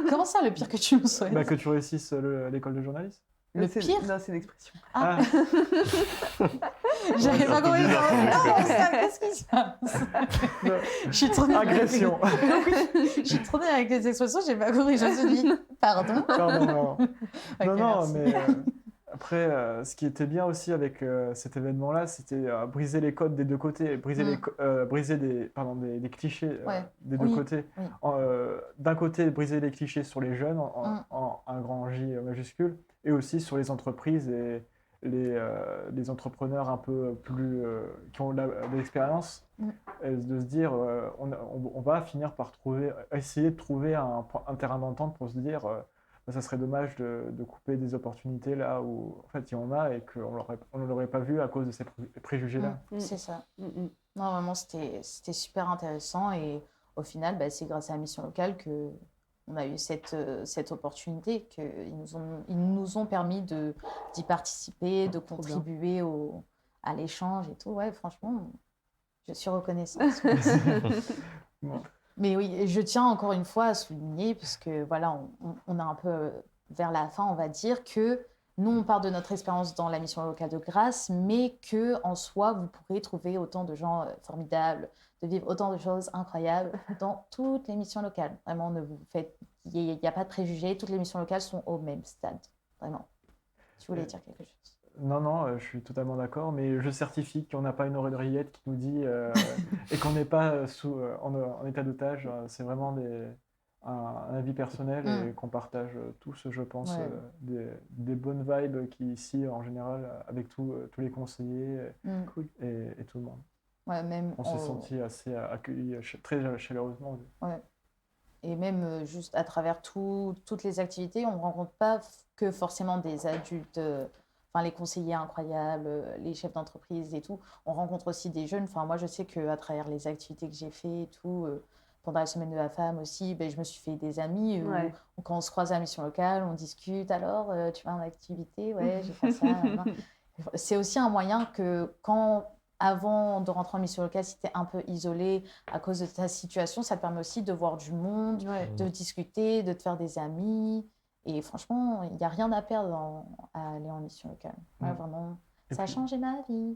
Comment ça, le pire que tu me souhaites?
Que tu réussisses l'école de journalisme.
Le pire?
Non, c'est une expression.
Ah. J'avais pas compris. Non, qu'est-ce qui se passe? Je suis trop nulle.
Agression.
Je suis trop nulle avec les expressions, j'ai pas compris. Je me suis dit, pardon.
Non,
Okay,
mais après, ce qui était bien aussi avec cet événement-là, c'était briser les codes des deux côtés, briser des clichés des deux côtés.
Oui.
D'un côté, briser les clichés sur les jeunes en un grand J majuscule, et aussi sur les entreprises et les entrepreneurs un peu plus qui ont de l'expérience, de se dire on va finir par essayer de trouver un terrain d'entente pour se dire ça serait dommage de couper des opportunités là où en fait il y en a et qu'on ne l'aurait pas vu à cause de ces préjugés-là.
C'est ça. Non, vraiment, c'était super intéressant et au final, c'est grâce à la mission locale qu'on a eu cette opportunité, qu'ils nous ont permis d'y participer, de contribuer à l'échange et tout. Ouais, franchement, je suis reconnaissante.
Bon.
Mais oui, je tiens encore une fois à souligner, parce que voilà, on est un peu vers la fin, on va dire, que nous, on part de notre expérience dans la mission locale de Grasse, mais qu'en soi, vous pourrez trouver autant de gens formidables, de vivre autant de choses incroyables dans toutes les missions locales. Vraiment, il n'y a pas de préjugés, toutes les missions locales sont au même stade. Vraiment. Tu voulais dire quelque chose?
Non, je suis totalement d'accord, mais je certifie qu'on n'a pas une oreillette qui nous dit et qu'on n'est pas en état d'otage. C'est vraiment un avis personnel et qu'on partage tous, je pense, des bonnes vibes qui ici, en général, avec tous les conseillers
Cool.
et tout le monde.
Ouais, même
On s'est senti assez accueillis très chaleureusement.
Ouais. Et même juste à travers toutes les activités, on ne rencontre pas que forcément des adultes, enfin les conseillers incroyables, les chefs d'entreprise et tout. On rencontre aussi des jeunes. Enfin, moi, je sais qu'à travers les activités que j'ai fait et tout, pendant la semaine de la femme aussi, ben, je me suis fait des amis. Quand on se croise à la mission locale, on discute. Alors, tu vas en activité? Ouais, j'ai fait ça. C'est aussi un moyen que avant de rentrer en mission locale, si tu es un peu isolé à cause de ta situation, ça te permet aussi de voir du monde, de discuter, de te faire des amis. Et franchement, il n'y a rien à perdre à aller en mission locale. Ouais, vraiment, ça a changé ma vie.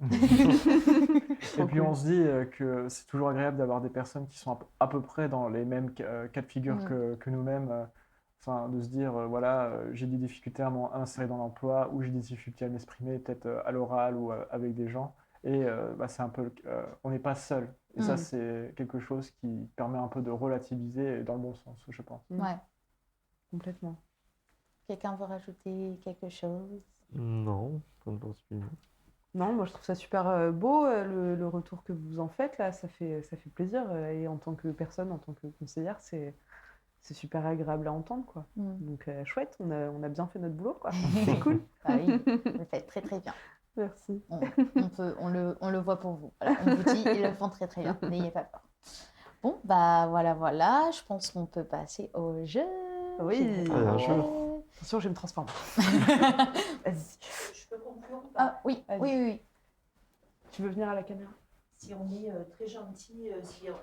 Et puis on se dit que c'est toujours agréable d'avoir des personnes qui sont à peu près dans les mêmes cas de figure que nous-mêmes. Enfin, de se dire, voilà, j'ai des difficultés à m'insérer dans l'emploi ou j'ai des difficultés à m'exprimer, peut-être à l'oral ou avec des gens. Et c'est un peu, on n'est pas seul. Et ça, c'est quelque chose qui permet un peu de relativiser dans le bon sens, je pense.
Ouais.
Complètement.
Quelqu'un veut rajouter quelque chose?
Non, je ne pense plus.
Non, moi je trouve ça super beau, le retour que vous en faites là, ça fait plaisir. Et en tant que personne, en tant que conseillère, c'est super agréable à entendre, quoi. Donc chouette, on a bien fait notre boulot, quoi. C'est cool.
Ah oui, vous le faites très très bien.
Merci.
On le voit pour vous. Voilà, on vous dit, ils le font très très bien. N'ayez pas peur. Bon, bah voilà. Je pense qu'on peut passer au jeu.
Oui.
Un jeu.
Attention, je vais me transformer. Vas-y.
Je peux conclure ou pas?
Ah oui, oui.
Tu veux venir à la caméra?
Si on est très gentil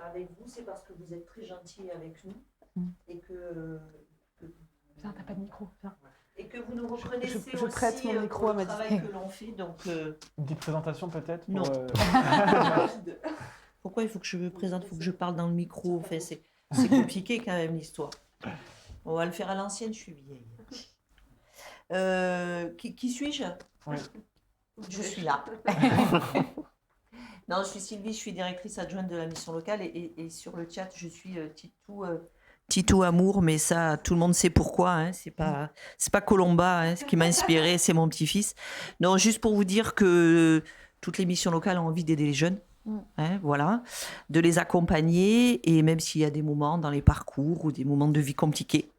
avec vous, c'est parce que vous êtes très gentil avec nous et que
Viens, t'as pas de micro, viens.
Et que vous nous reconnaissez
je prête
aussi
mon micro
pour
à
le
ma
travail que l'on fait. Donc,
Une petite présentation peut-être
Non.
pour,
Pourquoi il faut que je me présente? Il faut que je parle dans le micro. Enfin, c'est compliqué quand même l'histoire. On va le faire à l'ancienne, je suis vieille. Qui suis-je?
Oui.
Je suis là. Non, je suis Sylvie, je suis directrice adjointe de la mission locale et sur le chat, je suis Titou Amour, mais ça, tout le monde sait pourquoi. Hein. C'est pas Colomba, hein, ce qui m'a inspiré, c'est mon petit-fils. Non, juste pour vous dire que toutes les missions locales ont envie d'aider les jeunes. Hein, voilà, de les accompagner et même s'il y a des moments dans les parcours ou des moments de vie compliqués,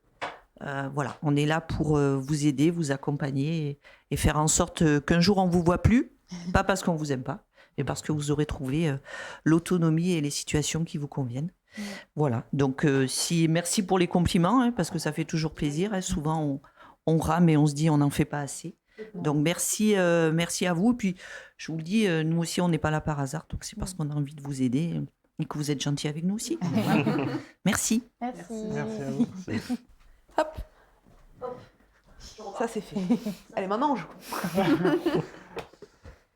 voilà, on est là pour vous aider, vous accompagner et faire en sorte qu'un jour on vous voit plus, pas parce qu'on vous aime pas, mais parce que vous aurez trouvé l'autonomie et les situations qui vous conviennent. Voilà, donc merci pour les compliments, hein, parce que ça fait toujours plaisir. Hein, souvent on rame et on se dit on n'en fait pas assez. Donc merci à vous. Et puis je vous le dis, nous aussi on n'est pas là par hasard, donc c'est parce qu'on a envie de vous aider et que vous êtes gentils avec nous aussi. Merci.
Merci.
Merci à vous.
Hop. Ça c'est fait. Allez, maintenant on joue.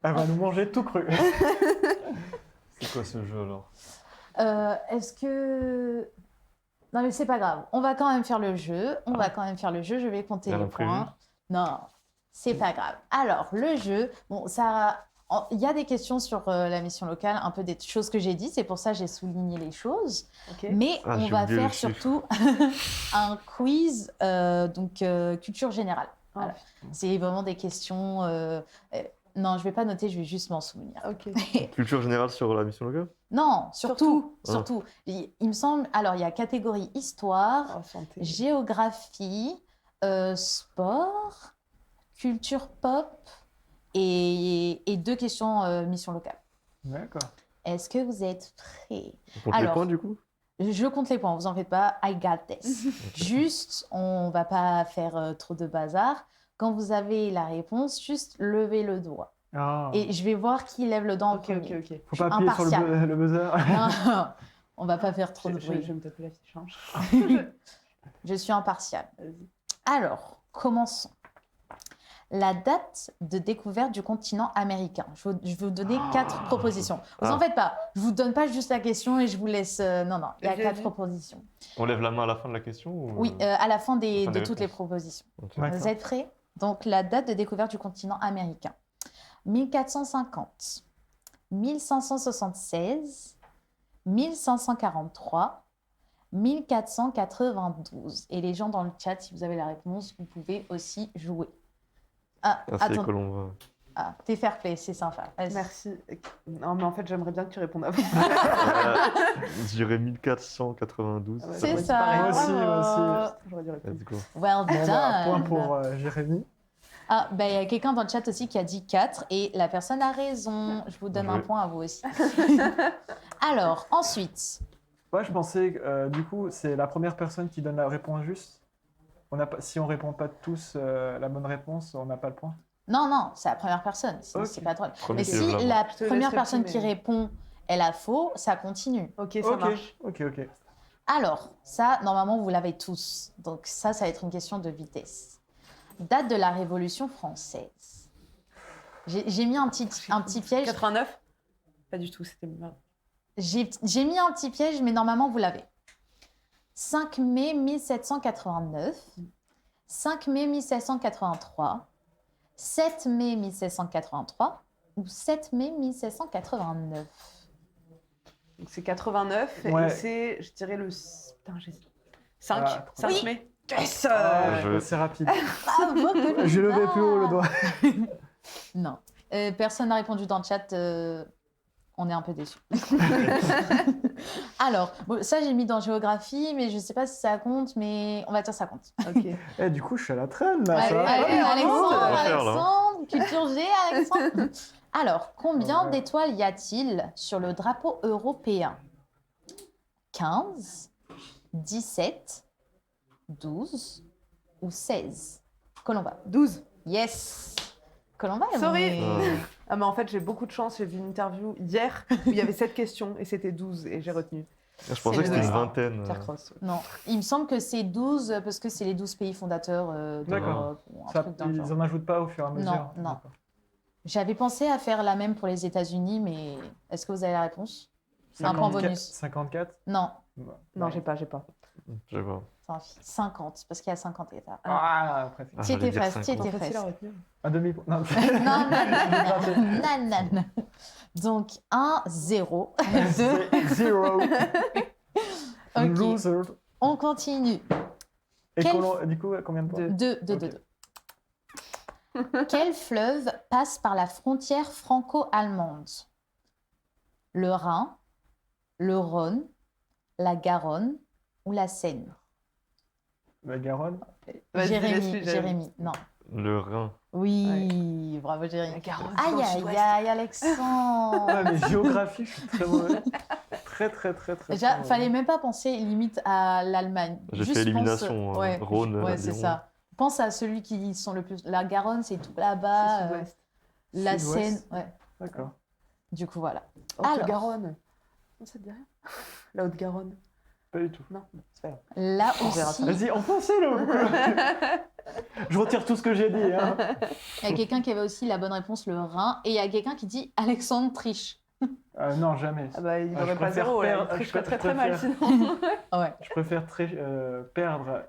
Elle va nous manger tout cru.
C'est quoi ce jeu alors?
Est-ce que... Non mais c'est pas grave, on va quand même faire le jeu. Je vais compter les points. Non, c'est pas grave. Alors, le jeu, bon, il y a des questions sur la mission locale, un peu des choses que j'ai dit, c'est pour ça que j'ai souligné les choses.
Okay.
Mais on va faire surtout un quiz, culture générale. Voilà. C'est vraiment des questions... non, je vais pas noter, je vais juste m'en souvenir.
Okay.
Culture générale sur la mission locale?
Non, surtout. Il me semble... Alors, il y a catégorie histoire, géographie, sport, culture pop et 2 questions mission locale.
D'accord.
Est-ce que vous êtes prêts?
On compte les points du coup?
Je compte les points, vous en faites pas. I got this. Juste, on va pas faire trop de bazar. Quand vous avez la réponse, juste levez le doigt. Et je vais voir qui lève le doigt en premier.
Ok.
Faut pas appuyer sur le buzzer.
Non, on va pas faire trop de bruit.
Je vais me taper la fiche.
Je suis impartiale. Alors, commençons. La date de découverte du continent américain. Je vais vous donner 4 propositions. Vous en faites pas. Je vous donne pas juste la question et je vous laisse... Non, il y a 4 propositions.
On lève la main à la fin de la question ou...
Oui, à la fin de toutes les propositions.
Okay.
Vous êtes prêts? Donc, la date de découverte du continent américain. 1450, 1576, 1543, 1492. Et les gens dans le chat, si vous avez la réponse, vous pouvez aussi jouer. Ah,
Ah, c'est
attends.
Colomba.
Ah, t'es fair play, c'est sympa. Vas-y.
Merci. Non, mais en fait, j'aimerais bien que tu répondes avant.
Je dirais 1492.
Ah ouais,
C'est
j'aurais dit
ça.
pareil.
Moi aussi, moi
bravo.
J'aurais dû répondre.
Let's go.
Well
Bon, bah, point
done.
pour Jérémy.
Ah, ben il y a quelqu'un dans le chat aussi qui a dit 4 et la personne a raison. Je vous donne un
Ouais.
point à vous aussi. Alors, ensuite,
Moi, je pensais que du coup, c'est la première personne qui donne la réponse juste. Si on répond pas tous la bonne réponse, on n'a pas le point.
non, c'est la première personne, sinon
Ok.
c'est pas drôle.
Premier
Mais
qui
si
lève la main.
la
Je te
première
laisserai
personne qui
primer.
répond, elle a faux, ça continue.
Ok, ça marche.
Ok.
Alors, ça, normalement, vous l'avez tous. Donc ça va être une question de vitesse. Date de la Révolution française. J'ai mis un petit piège.
89 Pas du tout, c'était mal.
J'ai mis un petit piège, mais normalement, vous l'avez. 5 mai 1789, 5 mai 1783, 7 mai 1783 ou 7 mai 1789.
Donc c'est 89
Ouais.
et c'est, je dirais, le. Putain, j'ai. 5
Ah,
5
Oui.
mai Yes
C'est rapide.
Bravo, Colomba.
Je levais plus haut le doigt.
Non. Personne n'a répondu dans le chat. On est un peu déçus. Alors, bon, ça, j'ai mis dans géographie, mais je ne sais pas si ça compte, mais on va dire ça compte.
Ok.
Du coup, je suis à la traîne là.
Allez,
ça va
allez,
pas,
Alexandre,
On va faire, là.
Alexandre, culture G, Alexandre. Alors, combien
Ouais.
d'étoiles y a-t-il sur le drapeau européen? 15, 17, 12 ou 16? Colomba.
12.
Yes. Colomba est
Sorry.
bon.
Ah, mais en fait, j'ai beaucoup de chance. J'ai vu une interview hier où il y avait 7 questions et c'était 12 et j'ai retenu.
Je pensais que c'était
le-
une vingtaine.
Pierre Cross.
Non, il me semble que c'est 12 parce que c'est les 12 pays fondateurs de
D'accord.
l'Europe ou un
Ça,
truc dans le
ils
genre.
en ajoutent pas au fur et à mesure.
non.
D'accord.
J'avais pensé à faire la même pour les États-Unis, mais est-ce que vous avez la réponse? C'est un point
54,
bonus.
54.
Non,
Non, j'ai pas.
Je sais pas.
tant pis. 50, parce qu'il y a 50 États.
Presque.
Ah,
Tu étais
j'allais dire
presque, tu
50.
étais
Facile à
presque.
retenir.
Un demi. Non.
Non, non. Donc, 1-0. 2.
Zero.
Ok.
Loser.
On continue.
Et
Quel-
du coup, combien de points?
2.
Ok.
Quel fleuve passe par la frontière franco-allemande? Le Rhin, le Rhône, la Garonne ou la Seine?
La Garonne.
Vas-y, laisse-lui,
Jérémy, non.
Le Rhin.
Oui, bravo
La
Jérémy.
Garonne.
Aïe,
dans le
aïe,
sud-ouest.
aïe, Alexandre.
Ouais, mais géographie, je suis très mauvais. Très
Déjà,
mauvais.
fallait même pas penser limite à l'Allemagne.
J'ai
Juste
fait élimination,
pense-
Rhône,
ouais, c'est
Lyon.
ça. Pense à celui qui sont le plus. La Garonne, c'est tout
C'est
là-bas.
sud-ouest.
La
Sud-ouest.
Seine, ouais.
D'accord.
Du coup, voilà.
Haute-Garonne. Non, ça te dit rien La Haute-Garonne.
Pas du tout.
Non, c'est pas grave.
Là
On verra
aussi,
ça.
Vas-y, enfoncez-le. Je retire tout ce que j'ai dit. Hein.
il y a quelqu'un qui avait aussi la bonne réponse, le Rhin, et il y a quelqu'un qui dit Alexandre triche.
Non, jamais.
Ah bah, il
Ah,
n'aurait
je
pas
préfère
0, là. Il
perdre-
tricherait
je
très très mal
préfère-
sinon.
Ouais,
Je préfère perdre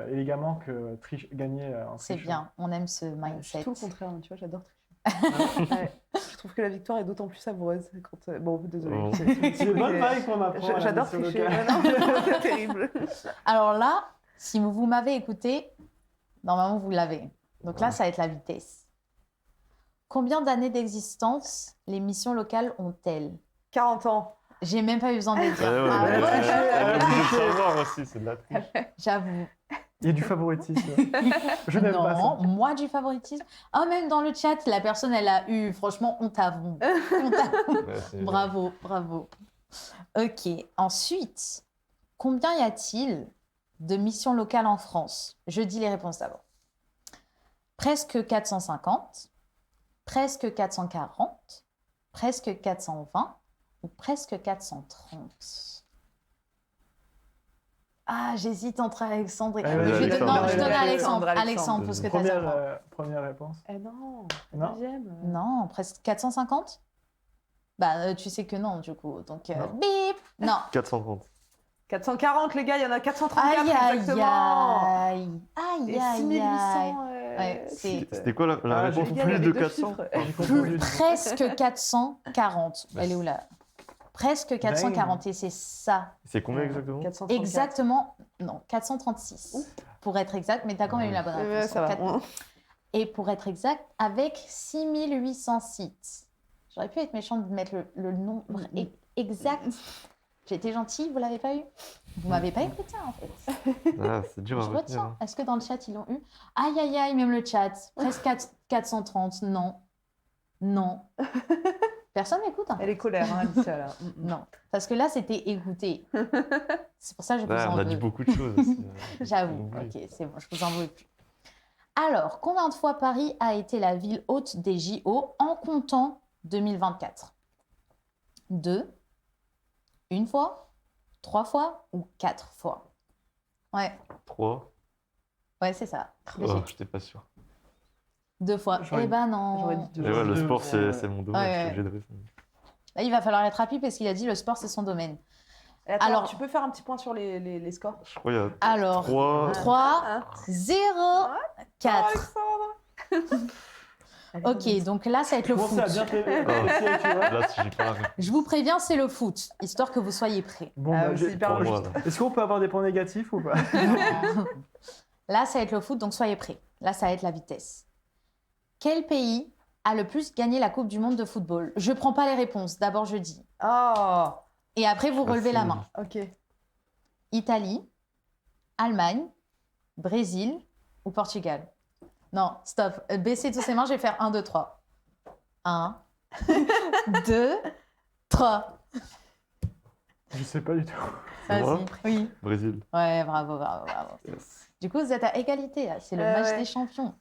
élégamment que gagner en
c'est
trichant.
bien. On aime ce
Je suis
mindset.
tout le contraire, hein, tu vois, j'adore tricher. Ouais. Je trouve que la victoire est d'autant plus savoureuse quand. Bon, désolé.
Oh.
C'est une bonne vague qu'on apprend. à la
J'adore
mission
tricher.
locale.
Ouais, non, c'est terrible.
Alors là, si vous m'avez écouté, normalement vous l'avez. Donc là, ça va être la vitesse. Combien d'années d'existence les missions locales ont-elles?
40 ans.
J'ai même pas eu besoin de les
Ouais,
dire.
ouais,
Ah,
ouais,
ouais,
elle est obligée de savoir aussi, c'est de la triche.
J'avoue.
Il y a du favoritisme. Je n'aime pas
Non,
ça.
moi du favoritisme. Ah, même dans le chat, la personne, elle a eu. Franchement, on t'avoue.
Ouais, c'est-
Bravo, bravo. Ok, ensuite, combien y a-t-il de missions locales en France? Je dis les réponses d'abord. Presque 450, presque 440, presque 420 ou presque 430? Ah, j'hésite entre Alexandre et...
Allez,
Je
vas-y,
donne- non, je donne à
Alexandre,
Alexandre.
Alexandre.
Alexandre, parce que t'as dit avant.
Première réponse.
Eh non,
Non.
deuxième.
Non, presque 450? Bah, tu sais que non, du coup. Donc,
Non.
bip! Non.
430.
440, les gars, il y en a 434
Aïe, aïe,
exactement.
aïe. Aïe,
Et
aïe,
6800.
aïe. Ouais, c'est
C'était quoi la
Ah,
réponse?
les gars, il y
Plus
avait
de
deux
400?
chiffres.
J'ai confondu.
presque 440.
Bah,
Elle est où là? Presque 440, et c'est ça.
C'est combien exactement?
434.
Exactement, non, 436. Pour être exact, mais tu as quand même eu la bonne réponse.
Ça va.
Quatre- Et pour être exact, avec 6800 sites. J'aurais pu être méchante de mettre le nombre exact. J'ai été gentille, vous l'avez pas eu? Vous m'avez pas écouté en fait.
Ah, c'est dur à
Je
retenir.
retiens. Est-ce que dans le chat ils l'ont eu? Aïe aïe aïe, même le chat. Presque 430. Non. Non. Personne m'écoute. Hein.
Elle est colère, hein, Alicia, là.
Non. Parce que là, c'était écouter. C'est pour ça que je vous
Ouais,
en
on a
veux.
dit beaucoup de choses aussi.
J'avoue.
Oui.
Ok, c'est bon, je vous en veux plus. Alors, combien de fois Paris a été la ville hôte des JO en comptant 2024? 2, 1 fois, 3 fois ou 4 fois? Ouais,
3.
ouais, c'est ça.
Oh,
Léger.
j'étais pas sûr.
2 fois.
J'aurais-
Eh ben non.
J'aurais dit
Et
2.
ouais, le
deux,
sport,
ouais.
c'est mon domaine.
Ouais,
Je suis
ouais.
obligé de répondre.
Là, il va falloir être rapide parce qu'il a dit le sport, c'est son domaine.
Attends,
Alors-
tu peux faire un petit point sur les scores?
Je crois qu'il y a
Alors,
3.
3,
Hein
0, 4.
Alexandre.
Ok, donc là, ça va être le
Commencez
foot.
à bien t'aider.
Ah.
Tu vois.
Là, si j'ai pas la réponse.
Je vous préviens, c'est le foot, histoire que vous soyez prêts.
Bon,
Ah,
bah,
c'est hyper
Pour moi,
logique.
là.
est-ce qu'on peut avoir des points négatifs ou pas?
Là, ça va être le foot, donc soyez prêts. Là, ça va être la vitesse. Quel pays a le plus gagné la Coupe du Monde de football? Je prends pas les réponses, d'abord je dis.
Oh,
Et après, vous relevez la main.
ok.
Italie, Allemagne, Brésil ou Portugal? Non, stop. Baissez tous ces mains, je vais faire 1, 2, 3. 1, 2, 3.
Je sais pas du tout.
C'est moi
Vas-y. Oui.
Brésil.
Ouais, bravo, bravo, bravo. Du coup, vous êtes à égalité, là. C'est le match
ouais.
des champions.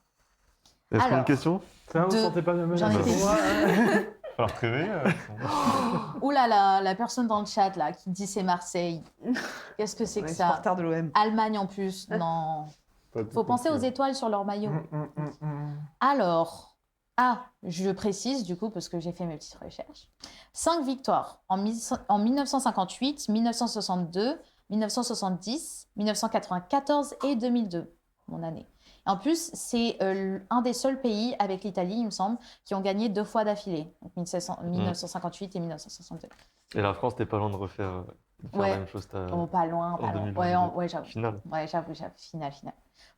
Est-ce qu'on a
Alors.
une question?
Ça va, vous
Deux.
sentez pas de
J'en ai fait
moi,
Il va falloir te réveiller.
Ouh là là, la personne dans le chat, là, qui dit c'est Marseille. Qu'est-ce que c'est
On
que
est
ça?
supporter de l'OM.
Allemagne en plus, non. Faut penser aux étoiles sur leur maillot. Alors, je précise du coup, parce que j'ai fait mes petites recherches. 5 victoires en 1958, 1962, 1970, 1994 et 2002, mon année. En plus, c'est un des seuls pays avec l'Italie, il me semble, qui ont gagné 2 fois d'affilée, donc 1958 et 1962.
Et la France, t'es pas loin de refaire
Ouais.
la même chose.
Oh, pas loin, pas
en
loin.
2022.
Ouais, j'avoue.
Finale.
Ouais, j'avoue, finale.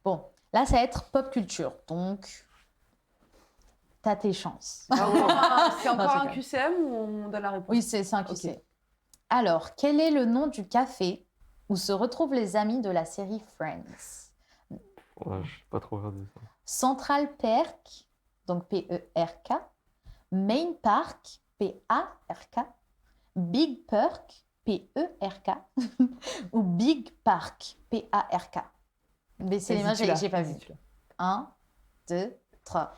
Bon, là, ça va être pop culture, donc t'as tes chances.
C'est
Non,
encore
c'est
un
pas.
QCM ou on donne la réponse?
Oui, c'est un QC.
Ok.
Alors, quel est le nom du café où se retrouvent les amis de la série Friends?
Ouais, je sais pas trop regardé ça.
Central Perk, donc P-E-R-K, Main Park, P-A-R-K, Big Perk, P-E-R-K, ou Big Park, P-A-R-K. Baissez les mains,
Vas-y, tu
j'ai pas
l'as.
vu. 1, 2, 3.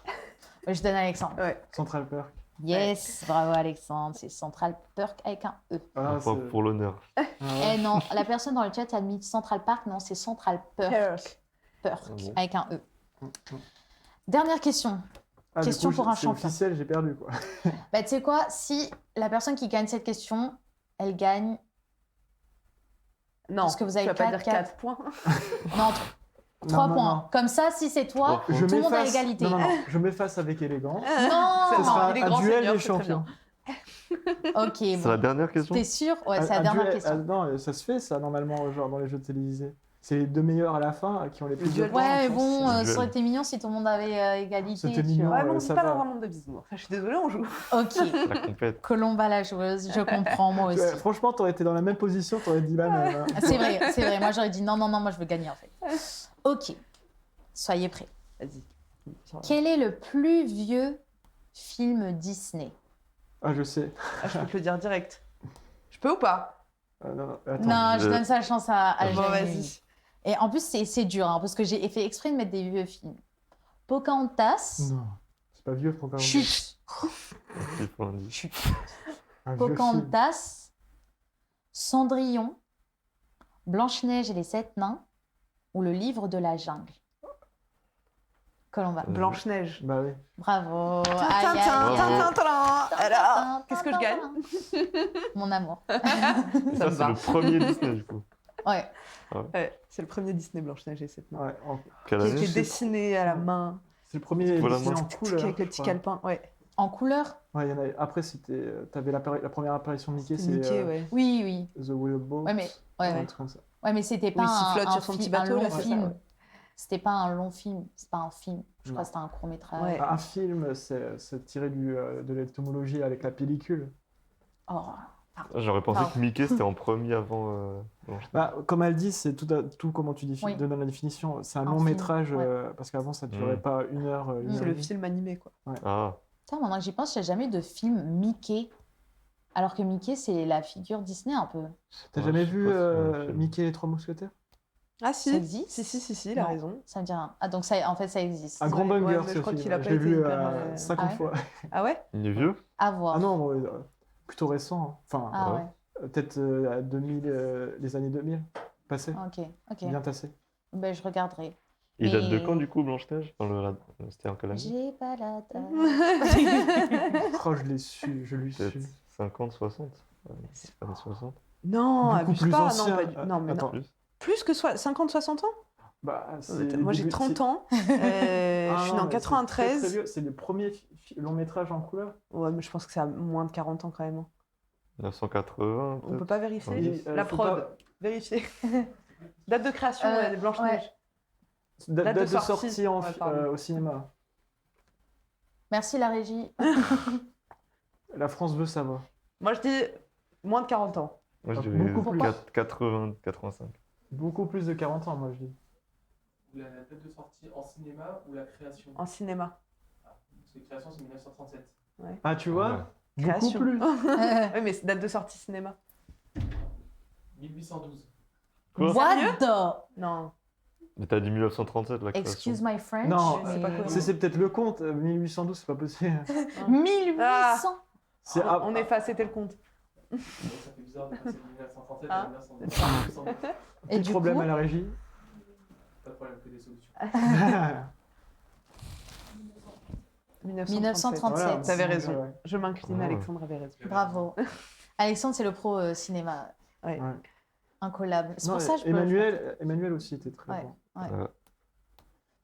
Je donne à Alexandre.
Ouais.
Central Perk.
Yes, bravo Alexandre, c'est Central Perk avec un E.
Ah,
Un point
c'est-
pour l'honneur.
Ah ouais.
Eh non, la personne dans le chat a mis Central Park, non, c'est Central Perk. Perk,
Ah bon.
avec un E. Dernière question.
Ah, du
Question
coup,
pour un
c'est
champion.
officiel, j'ai perdu quoi.
Bah, tu sais quoi, si la personne qui gagne cette question, elle gagne.
Non,
Parce que vous avez
tu vas pas
quatre,
dire
quatre.
4 points.
Non, 3
non,
points.
non.
Comme ça, si c'est toi,
Trois
Je
tout le monde a
m'efface.
égalité.
Non, je m'efface avec élégance.
Non,
Ce
non,
sera
il est
un
grand
duel
seigneur,
des
c'est très
champions.
Ok,
C'est la
bon.
dernière question?
T'es sûr? Ouais, c'est la
Un
dernière
duel-
question.
non, ça se fait ça normalement genre dans les jeux télévisés. C'est les 2 meilleurs à la fin qui ont les plus de
duel
points.
Ouais, mais
je pense.
bon,
C'est un
ça aurait
duel.
été mignon si tout le monde avait égalité.
C'était
tu
mignon.
vois.
Ouais, mais on
ça
n'est pas
va.
dans un monde de bisounours. Enfin, je suis désolée, on joue.
Ok,
La compète.
Colomba la joueuse, je comprends moi aussi.
Ouais, franchement, t'aurais été dans la même position, t'aurais dit la même. hein.
C'est vrai. Moi, j'aurais dit non, moi, je veux gagner en fait. Ok, soyez prêts.
Vas-y.
Quel est le plus vieux film Disney?
Ah, je sais.
Ah, je peux te le dire direct. Je peux ou pas?
Non, attends.
Non, je
je-
donne sa chance à
Bon,
Jamie.
vas-y.
Et en plus, c'est dur, hein, parce que j'ai fait exprès de mettre des vieux films. Pocahontas,
Non, c'est pas vieux pour
chut,
Il faut un indice.
chut.
Un vieux film.
Pocahontas, Cendrillon, Blanche-Neige et les 7 nains, ou le livre de la jungle. Colomba.
Blanche-Neige.
Bah oui.
Bravo.
Tin,
Aïe,
tin,
aïe,
tin,
aïe.
tin, tin, tin. Alors,
Tin,
qu'est-ce que
tin,
je gagne?
tin. Mon amour.
Ça,
me
c'est
va.
le premier Disney, du coup.
Ouais.
Ouais, c'est le premier Disney Blanche-Neige et 7 nains.
Ouais,
Quelle
Qui a
année?
été dessiné à la main,
c'est le premier
Voilà,
Disney
moi.
en couleur.
avec les
je
petits
crois.
calepins. Ouais.
En couleur?
Ouais, il y en a... Après, t'avais la première apparition de Mickey,
C'est
c'est
Mickey, ouais.
Oui, oui.
The Whale Boat.
Ouais, mais, ouais,
un
ouais.
truc comme ça.
Ouais, mais c'était pas
Oui, s'il flotte sur son
un
petit bateau,
long
là, c'est ça,
film.
ouais.
C'était pas un long film. C'est pas un film. Je crois
Non.
que c'était un court-métrage.
Ouais.
Un film, c'est tiré de l'étymologie avec la pellicule.
Oh.
J'aurais pensé
Pardon.
que Mickey c'était en premier avant Blanche-Neige.
Bah, comme elle dit, c'est tout comment tu
Oui.
donnes la définition. C'est un
Un
long
film,
métrage,
ouais.
parce qu'avant, ça durait pas une heure. Une
C'est
heure et
le
demie.
film animé, quoi.
Ah,
Putain, maintenant que j'y pense, j'ai jamais eu de film Mickey. Alors que Mickey, c'est la figure Disney un peu.
T'as
Ouais,
jamais
je sais
vu
pas si c'est un film.
Mickey et les Trois Mousquetaires?
Ah, si.
Ça existe?
Si, il a
Non.
raison.
Ça me dit rien. Ah, donc ça, en fait, ça existe.
Un grand
Ouais,
banger,
mais je
ce
crois
film.
qu'il a
Je
pas
l'ai
été
vu
hyper,
50
Ah ouais
fois.
Ah ouais?
il est vieux?
À voir.
Ah non, plutôt récent. Hein. Enfin,
Ah
Ouais.
ouais.
peut-être à 2000, les années 2000 passées.
Ok, ok.
Bien tassé.
Ben, je regarderai.
Il date de
Mais-
quand du coup Blanche-Neige? C'était en quelle année?
J'ai pas la date.
Oh, je l'ai su, je l'ai
Peut-être
su.
50, 60? Années 60?
Non,
Beaucoup
abuse
plus
pas.
ancien.
Non, pas du... non, mais non.
Attends.
Plus?
Plus que 50-60 ans?
Bah,
Moi, j'ai 30 ans. Je suis né en 93.
C'est le premier long métrage en couleur.
Ouais, mais je pense que c'est à moins de 40 ans quand même.
1980
On peut
peut-être?
pas vérifier?
Oui,
La
faut
prod.
pas-
Vérifier. Date de création de Blanche-Neige.
Date de sortie
sortie. Ouais, pardon.
au cinéma.
Merci la régie.
La France veut savoir.
Moi, je dis moins de 40 ans.
Moi je
Beaucoup
dirais
plus.
80, 85.
Beaucoup plus de 40 ans, moi je dis.
La date de sortie en cinéma ou la création?
En cinéma.
Parce que création, c'est 1937.
Ah, tu vois?
Ouais.
Beaucoup
Création.
plus.
Oui, mais c'est date de sortie cinéma.
1812.
Quoi?
What
Sérieux
the?
Non.
Mais t'as dit 1937 la création.
Excuse my French.
Non,
c'est pas
mais-
cohérent.
C'est peut-être le compte. 1812, c'est pas possible.
1800.
C'est
On efface, c'était le compte.
Donc ça fait bizarre de passer de 1937
Ah.
à 1912.
Et
Petit
du
problème
coup,
à la régie.
Pas de problème, que des solutions.
1937.
Voilà,
T'avais
donc,
raison.
ouais.
Je m'incline,
Ah.
Alexandre avait raison.
bravo. Alexandre, c'est le pro cinéma.
Ouais.
Ouais.
Incollable. C'est
Non,
pour ça que je peux.
Emmanuel aussi était très
Ouais.
bon.
Ouais.
Ouais.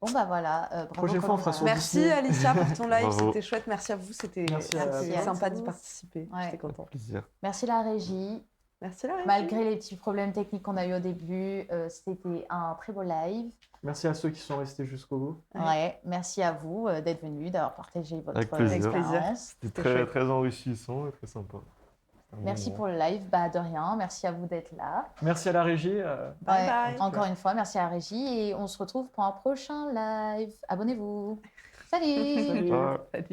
Bon, bah voilà. Bravo.
Prochaine fois, on fera
Colomba.
sur
Merci
Disney.
Alicia pour ton live,
Bravo.
c'était chouette. Merci à vous, c'était
Merci à
sympa
tous.
d'y participer.
Ouais.
J'étais contente.
Plaisir.
Merci la régie.
Merci la régie.
Malgré les petits problèmes techniques qu'on a eu au début, c'était un très beau live.
Merci à ceux qui sont restés jusqu'au bout.
Ouais.
Ouais. Merci à vous d'être venus, d'avoir partagé votre
Avec plaisir.
expérience.
C'était
chouette.
très enrichissant et très sympa. C'était un bon
Merci
moment.
pour le live. Bah, de rien. Merci à vous d'être là.
Merci à la régie.
Bye bye.
Encore une fois, merci à la régie. Et on se retrouve pour un prochain live. Abonnez-vous. Salut
Salut.
Ah.
Salut.